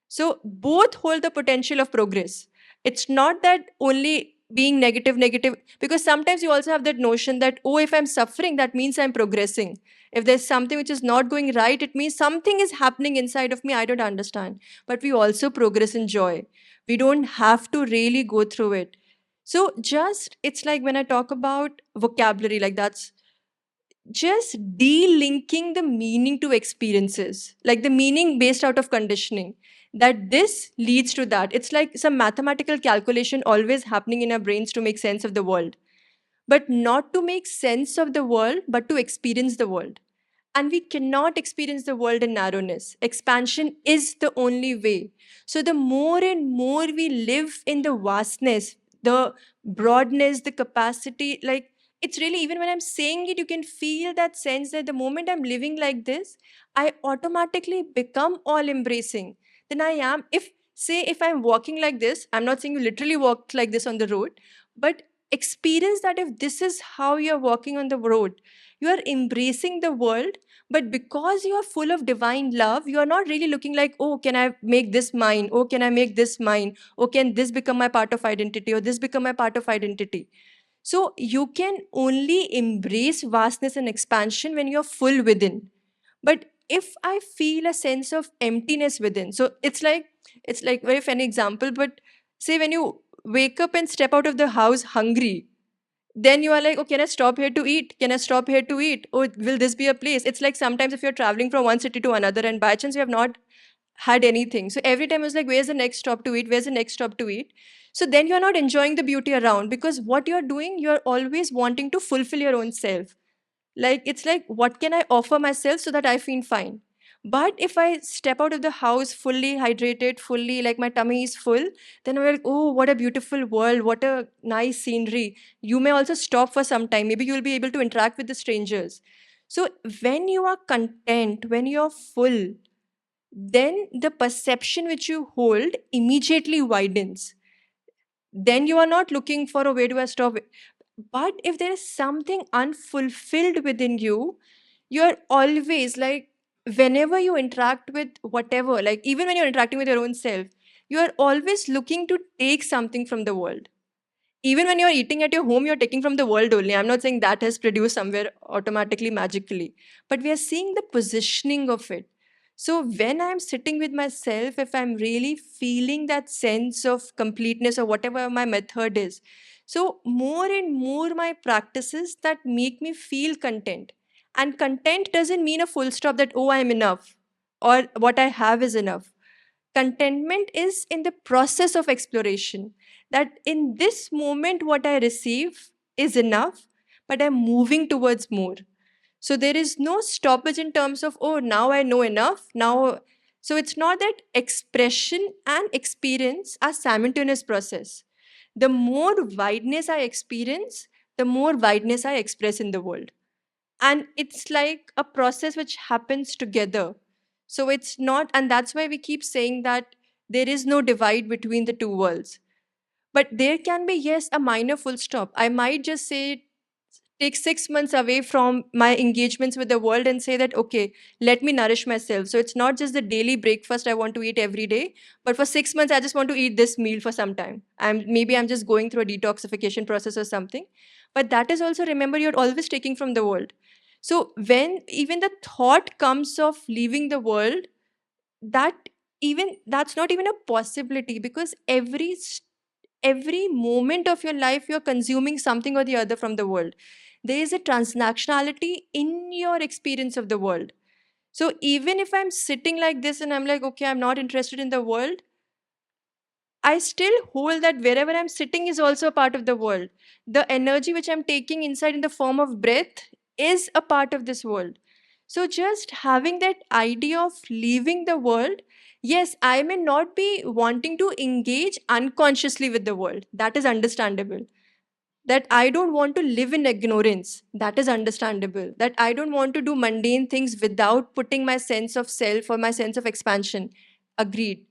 So both hold the potential of progress. It's not that only being negative, negative, because sometimes you also have that notion that, oh, if I'm suffering, that means I'm progressing. If there's something which is not going right, it means something is happening inside of me. I don't understand. But we also progress in joy. We don't have to really go through it. So just, it's like when I talk about vocabulary, like that's just delinking the meaning to experiences, like the meaning based out of conditioning, that this leads to that. It's like some mathematical calculation always happening in our brains to make sense of the world, but not to make sense of the world, but to experience the world. And we cannot experience the world in narrowness. Expansion is the only way. So, the more and more we live in the vastness, the broadness, the capacity, like it's really, even when I'm saying it, you can feel that sense that the moment I'm living like this, I automatically become all embracing. Then I am, if say, if I'm walking like this, I'm not saying you literally walk like this on the road, but experience that if this is how you're walking on the road, you are embracing the world, but because you are full of divine love, you are not really looking like, oh, can I make this mine? Oh, can I make this mine? Oh, can this become my part of identity? Or this become my part of identity? So you can only embrace vastness and expansion when you're full within. But if I feel a sense of emptiness within, so it's like very funny example, but say when you wake up and step out of the house hungry, then you are like, oh, can I stop here to eat? Can I stop here to eat? Oh, will this be a place? It's like sometimes if you're traveling from one city to another and by chance you have not had anything. So every time I was like, where's the next stop to eat? Where's the next stop to eat? So then you're not enjoying the beauty around, because what you're doing, you're always wanting to fulfill your own self. Like, it's like, what can I offer myself so that I feel fine? But if I step out of the house fully hydrated, fully like my tummy is full, then I'm like, oh, what a beautiful world, what a nice scenery. You may also stop for some time. Maybe you'll be able to interact with the strangers. So when you are content, when you're full, then the perception which you hold immediately widens. Then you are not looking for a way to stop. But if there is something unfulfilled within you, you're always like, whenever you interact with whatever, like even when you're interacting with your own self, you are always looking to take something from the world. Even when you're eating at your home, you're taking from the world only. I'm not saying that has produced somewhere automatically, magically, but we are seeing the positioning of it. So when I'm sitting with myself, if I'm really feeling that sense of completeness or whatever my method is, so more and more my practices that make me feel content. And content doesn't mean a full stop that, oh, I'm enough or what I have is enough. Contentment is in the process of exploration, that in this moment what I receive is enough, but I'm moving towards more. So there is no stoppage in terms of, oh, now I know enough now. So it's not that expression and experience are simultaneous process. The more wideness I experience, the more wideness I express in the world. And it's like a process which happens together. So it's not, and that's why we keep saying that there is no divide between the two worlds. But there can be, yes, a minor full stop. I might just say, take 6 months away from my engagements with the world and say that, okay, let me nourish myself. So it's not just the daily breakfast I want to eat every day, but for 6 months I just want to eat this meal for some time. I'm just going through a detoxification process or something. But that is also, remember, you're always taking from the world. So when even the thought comes of leaving the world, that even that's not even a possibility, because every moment of your life you're consuming something or the other from the world. There is a transactionality in your experience of the world. So even if I'm sitting like this and I'm like, okay, I'm not interested in the world, I still hold that wherever I'm sitting is also a part of the world. The energy which I'm taking inside in the form of breath is a part of this world. So just having that idea of leaving the world, yes, I may not be wanting to engage unconsciously with the world. That is understandable. That I don't want to live in ignorance. That is understandable. That I don't want to do mundane things without putting my sense of self or my sense of expansion. Agreed.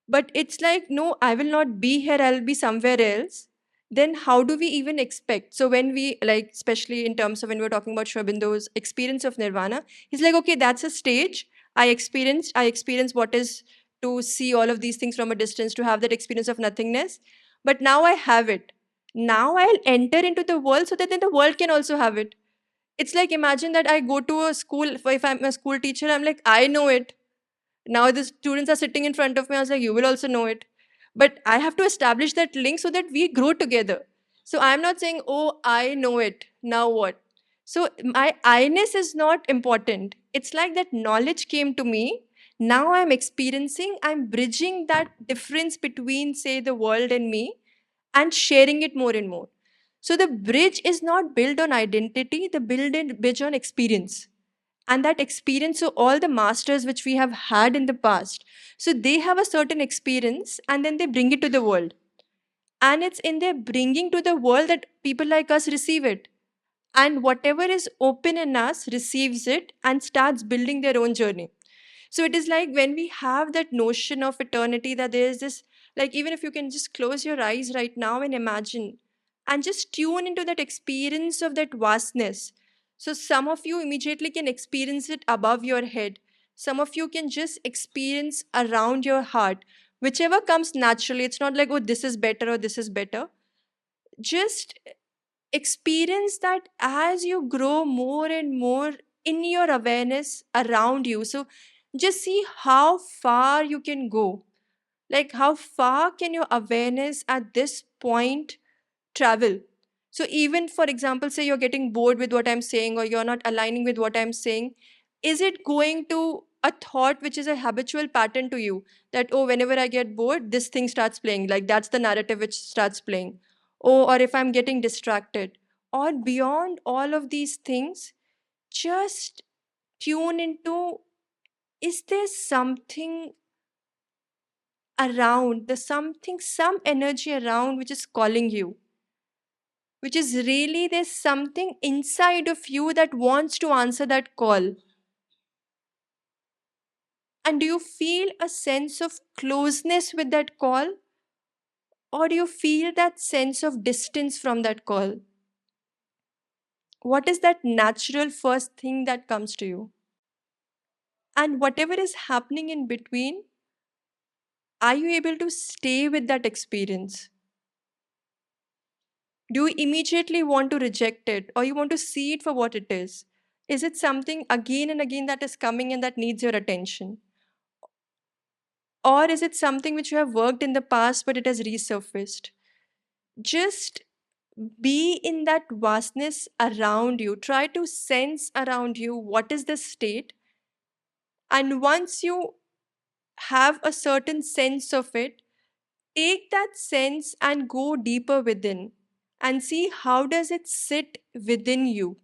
But it's like, no, I will not be here, I'll be somewhere else. Then how do we even expect? So when we, like, especially in terms of when we're talking about Sri Aurobindo's experience of nirvana, he's like, okay, that's a stage. I experienced what is to see all of these things from a distance, to have that experience of nothingness. But now I have it. Now I'll enter into the world so that then the world can also have it. It's like, imagine that I go to a school, if I'm a school teacher, I'm like, I know it. Now the students are sitting in front of me. I was like, you will also know it. But I have to establish that link so that we grow together. So I'm not saying, oh, I know it. Now what? So my I-ness is not important. It's like that knowledge came to me. Now I'm experiencing, I'm bridging that difference between, say, the world and me, and sharing it more and more. So the bridge is not built on identity, the bridge on experience. And that experience, so all the masters which we have had in the past, so they have a certain experience and then they bring it to the world, and it's in their bringing to the world that people like us receive it, and whatever is open in us receives it and starts building their own journey. So it is like, when we have that notion of eternity, that there is this, like, even if you can just close your eyes right now and imagine and just tune into that experience of that vastness. So some of you immediately can experience it above your head. Some of you can just experience around your heart. Whichever comes naturally, it's not like, oh, this is better or this is better. Just experience that as you grow more and more in your awareness around you. So just see how far you can go. Like, how far can your awareness at this point travel? So even, for example, say you're getting bored with what I'm saying, or you're not aligning with what I'm saying, is it going to a thought which is a habitual pattern to you, that, oh, whenever I get bored, this thing starts playing. Like that's the narrative which starts playing. Oh, or if I'm getting distracted, or beyond all of these things, just tune into, is there something around, there's something, some energy around which is calling you, which is really, there's something inside of you that wants to answer that call. And do you feel a sense of closeness with that call, or do you feel that sense of distance from that call? What is that natural first thing that comes to you? And whatever is happening in between, are you able to stay with that experience? Do you immediately want to reject it, or you want to see it for what it is? Is it something again and again that is coming and that needs your attention? Or is it something which you have worked in the past but it has resurfaced? Just be in that vastness around you. Try to sense around you what is the state. And once you have a certain sense of it, take that sense and go deeper within and see how does it sit within you.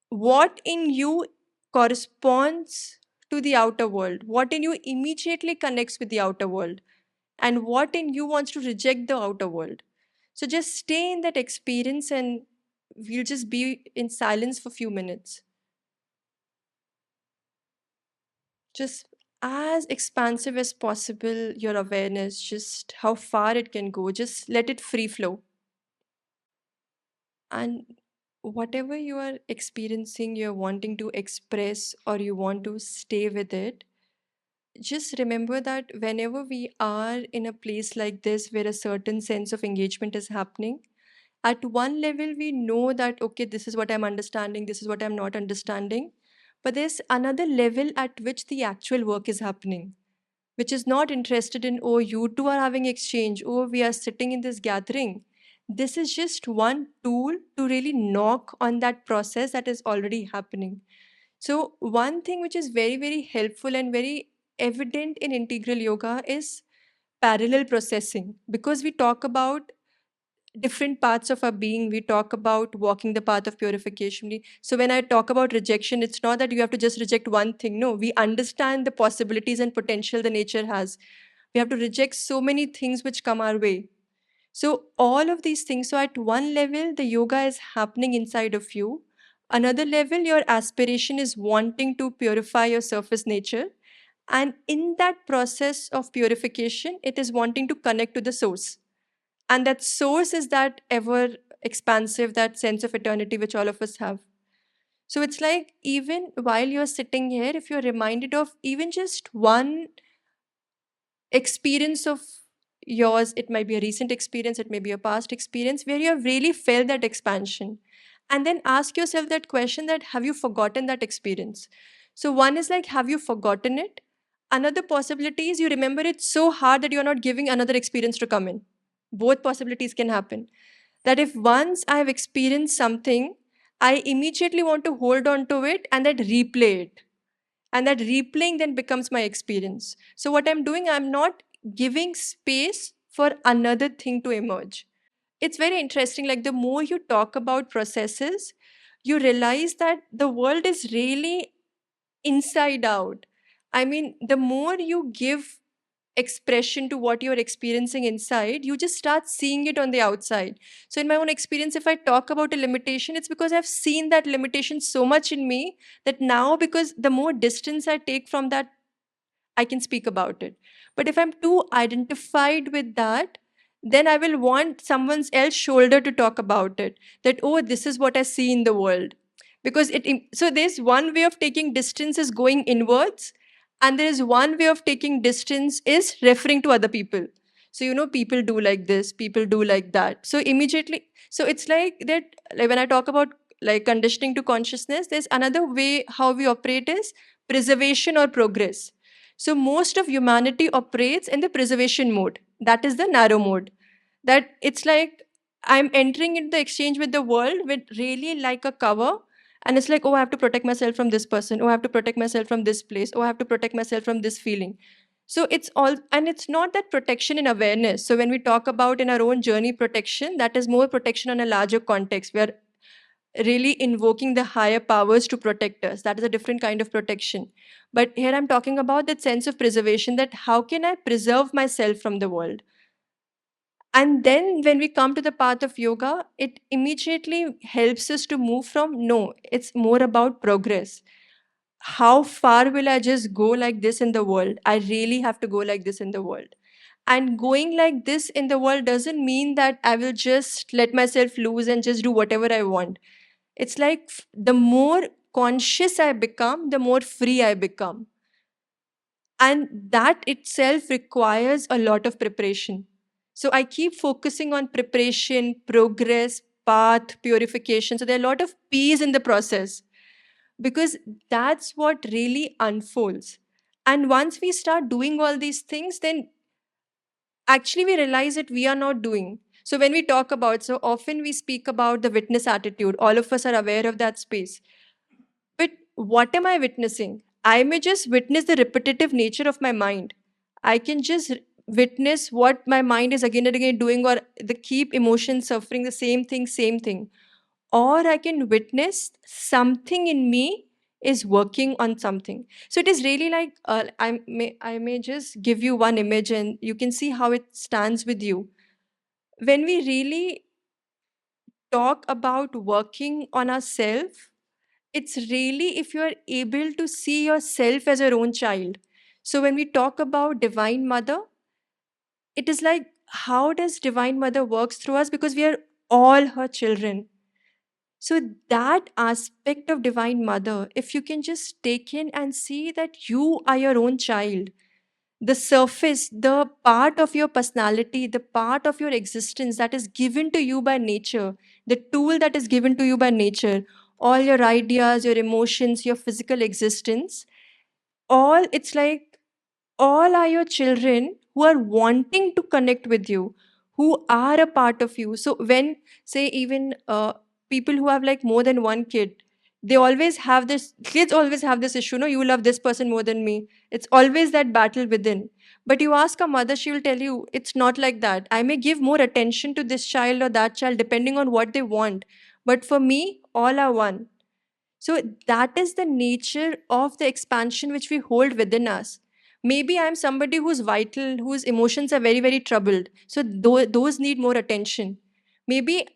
What in you corresponds to the outer world? What in you immediately connects with the outer world? And what in you wants to reject the outer world? So just stay in that experience, and we'll just be in silence for a few minutes. Just as expansive as possible, your awareness, just how far it can go, just let it free flow. And whatever you are experiencing, you're wanting to express or you want to stay with it, just remember that whenever we are in a place like this where a certain sense of engagement is happening, at one level we know that, okay, this is what I'm understanding, this is what I'm not understanding. But there's another level at which the actual work is happening, which is not interested in, oh, you two are having exchange, oh, we are sitting in this gathering. This is just one tool to really knock on that process that is already happening. So one thing which is very, very helpful and very evident in integral yoga is parallel processing, because we talk about different parts of our being. We talk about walking the path of purification. So when I talk about rejection, it's not that you have to just reject one thing. No, we understand the possibilities and potential the nature has. We have to reject so many things which come our way. So all of these things. So at one level, the yoga is happening inside of you. Another level, your aspiration is wanting to purify your surface nature. And in that process of purification, it is wanting to connect to the source. And that source is that ever expansive, that sense of eternity which all of us have. So it's like, even while you're sitting here, if you're reminded of even just one experience of yours, it might be a recent experience, it may be a past experience where you have really felt that expansion. And then ask yourself that question, that have you forgotten that experience? So one is like, have you forgotten it? Another possibility is you remember it so hard that you're not giving another experience to come in. Both possibilities can happen. That if once I have experienced something, I immediately want to hold on to it and that replay it. And that replaying then becomes my experience. So what I'm doing, I'm not giving space for another thing to emerge. It's very interesting. Like the more you talk about processes, you realize that the world is really inside out. I mean, the more you give expression to what you're experiencing inside, you just start seeing it on the outside. So, in my own experience, if I talk about a limitation, it's because I've seen that limitation so much in me that now, because the more distance I take from that, I can speak about it. But if I'm too identified with that, then I will want someone else's shoulder to talk about it. That, oh, this is what I see in the world. Because so there's one way of taking distance is going inwards, and there is one way of taking distance is referring to other people. So, people do like this, people do like that. So immediately, so it's like that, like when I talk about like conditioning to consciousness, there's another way how we operate is preservation or progress. So most of humanity operates in the preservation mode. That is the narrow mode. That it's like I'm entering into the exchange with the world with really like a cover, And it's like, oh, I have to protect myself from this person. Oh, I have to protect myself from this place. Oh, I have to protect myself from this feeling. So it's all, and it's not that protection in awareness. So when we talk about in our own journey protection, that is more protection on a larger context. We are really invoking the higher powers to protect us. That is a different kind of protection. But here I'm talking about that sense of preservation, that how can I preserve myself from the world? And then when we come to the path of yoga, it immediately helps us to move from no, it's more about progress. How far will I just go like this in the world? I really have to go like this in the world. And going like this in the world doesn't mean that I will just let myself loose and just do whatever I want. It's like the more conscious I become, the more free I become. And that itself requires a lot of preparation. So I keep focusing on preparation, progress, path, purification. So there are a lot of P's in the process because that's what really unfolds. And once we start doing all these things, then actually we realize that we are not doing. So when we talk about, so often we speak about the witness attitude, all of us are aware of that space. But what am I witnessing? I may just witness the repetitive nature of my mind. I can just witness what my mind is again and again doing, or the keep emotions suffering the same thing, same thing. Or I can witness something in me is working on something. So it is really like I may just give you one image and you can see how it stands with you. When we really talk about working on ourselves, it's really if you are able to see yourself as your own child. So when we talk about Divine Mother, it is like how does Divine Mother works through us because we are all her children. So that aspect of Divine Mother, if you can just take in and see that you are your own child, the surface, the part of your personality, the part of your existence that is given to you by nature, the tool that is given to you by nature, all your ideas, your emotions, your physical existence, all it's like all are your children who are wanting to connect with you, who are a part of you. So when say even people who have like more than one kid, they always have this, kids always have this issue, no, you love this person more than me. It's always that battle within. But you ask a mother, she will tell you it's not like that. I may give more attention to this child or that child depending on what they want, but for me all are one. So that is the nature of the expansion which we hold within us. Maybe I'm somebody who's vital, whose emotions are very, very troubled. So those need more attention. Maybe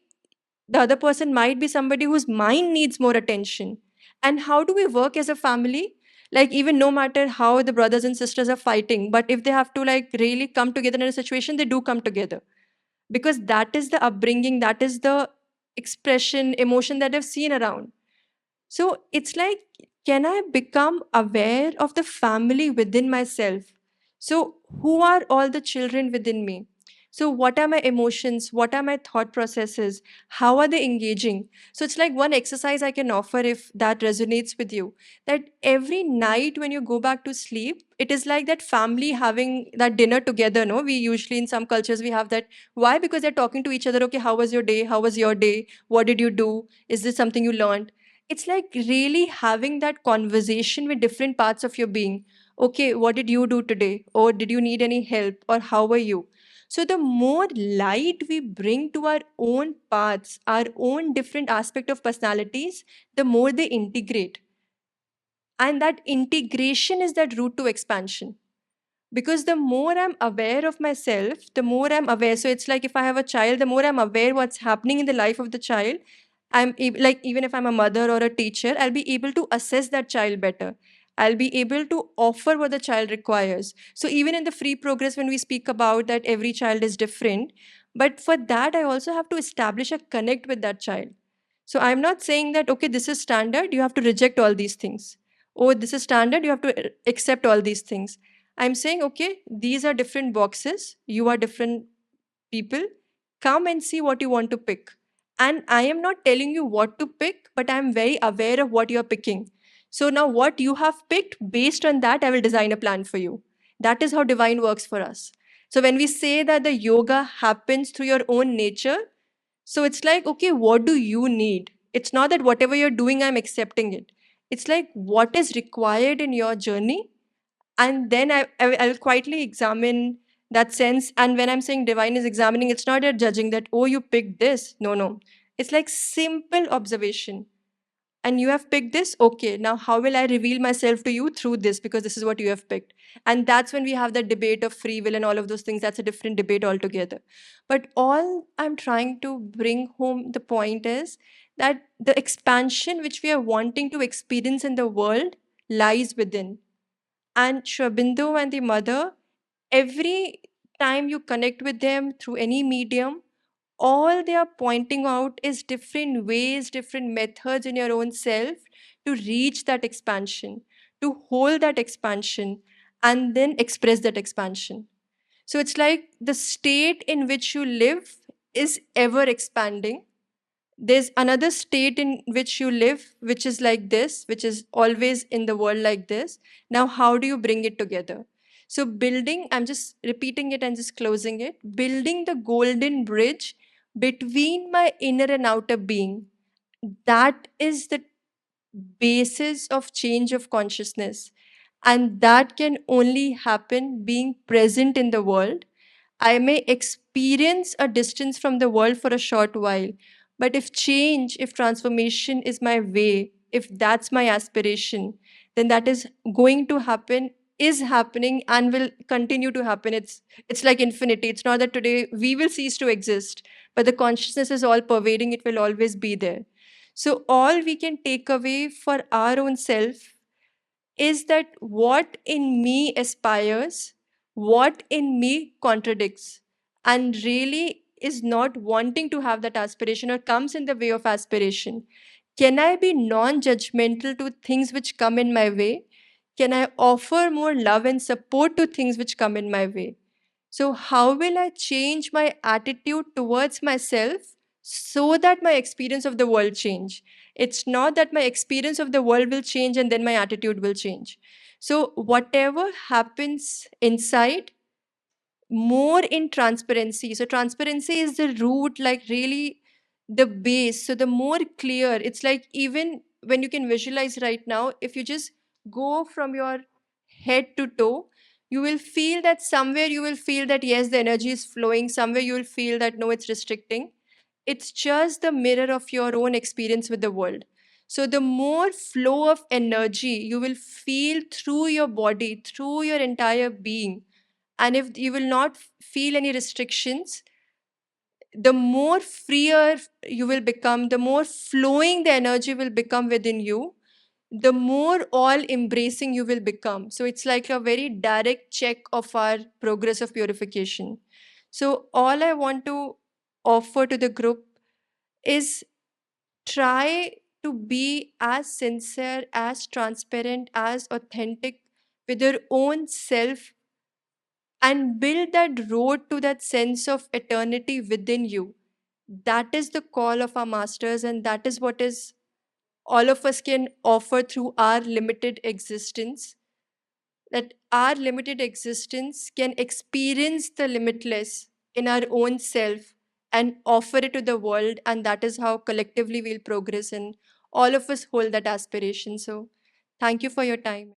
the other person might be somebody whose mind needs more attention. And how do we work as a family? Like, even no matter how the brothers and sisters are fighting, but if they have to like really come together in a situation, they do come together. Because that is the upbringing, that is the expression, emotion that I've seen around. So it's like, can I become aware of the family within myself? So, who are all the children within me? So, what are my emotions? What are my thought processes? How are they engaging? So, it's like one exercise I can offer if that resonates with you. That every night when you go back to sleep, it is like that family having that dinner together. No, we usually in some cultures we have that. Why? Because they're talking to each other. Okay, how was your day? How was your day? What did you do? Is this something you learned? It's like really having that conversation with different parts of your being. Okay, what did you do today? Or did you need any help? Or how were you? So the more light we bring to our own paths, our own different aspect of personalities, the more they integrate. And that integration is that route to expansion. Because the more I'm aware of myself, the more I'm aware. So it's like if I have a child, the more I'm aware what's happening in the life of the child, like even if I'm a mother or a teacher, I'll be able to assess that child better. I'll be able to offer what the child requires. So even in the free progress, when we speak about that every child is different, but for that I also have to establish a connect with that child. So I'm not saying that okay, this is standard, you have to reject all these things. Oh, this is standard, you have to accept all these things. I'm saying, okay, these are different boxes. You are different people. Come and see what you want to pick. And I am not telling you what to pick, but I'm very aware of what you're picking. So now, what you have picked, based on that, I will design a plan for you. That is how divine works for us. So when we say that the yoga happens through your own nature, so it's like, okay, what do you need? It's not that whatever you're doing, I'm accepting it. It's like what is required in your journey. And then I'll quietly examine that sense. And when I'm saying divine is examining, it's not a judging that, oh, you picked this. No, no. It's like simple observation. And you have picked this. Okay, now how will I reveal myself to you through this? Because this is what you have picked. And that's when we have the debate of free will and all of those things. That's a different debate altogether. But all I'm trying to bring home the point is that the expansion which we are wanting to experience in the world lies within. And Shwabindu and the mother, every time you connect with them through any medium, all they are pointing out is different ways, different methods in your own self to reach that expansion, to hold that expansion, and then express that expansion. So it's like the state in which you live is ever expanding. There's another state in which you live, which is like this, which is always in the world like this. Now, how do you bring it together? So, building, I'm just repeating it and just closing it, building the golden bridge between my inner and outer being. That is the basis of change of consciousness. And that can only happen being present in the world. I may experience a distance from the world for a short while, but if change, if transformation is my way, if that's my aspiration, then that is going to happen, is happening, and will continue to happen. It's like infinity. It's not that today we will cease to exist, but the consciousness is all pervading, it will always be there. So all we can take away for our own self is that what in me aspires, what in me contradicts, and really is not wanting to have that aspiration or comes in the way of aspiration. Can I be non judgmental to things which come in my way? Can I offer more love and support to things which come in my way? So, how will I change my attitude towards myself so that my experience of the world change? It's not that my experience of the world will change and then my attitude will change. So, whatever happens inside, more in transparency. So, transparency is the root, like really the base. So, the more clear, it's like even when you can visualize right now, if you just go from your head to toe, you will feel that somewhere you will feel that yes, the energy is flowing, somewhere you will feel that no, it's restricting. It's just the mirror of your own experience with the world. So, the more flow of energy you will feel through your body, through your entire being, and if you will not feel any restrictions, the more freer you will become, the more flowing the energy will become within you, the more all embracing you will become. So it's like a very direct check of our progress of purification. So all I want to offer to the group is try to be as sincere, as transparent, as authentic with your own self and build that road to that sense of eternity within you. That is the call of our masters, and that is what is all of us can offer through our limited existence. That our limited existence can experience the limitless in our own self and offer it to the world, and that is how collectively we'll progress. And all of us hold that aspiration. So, thank you for your time.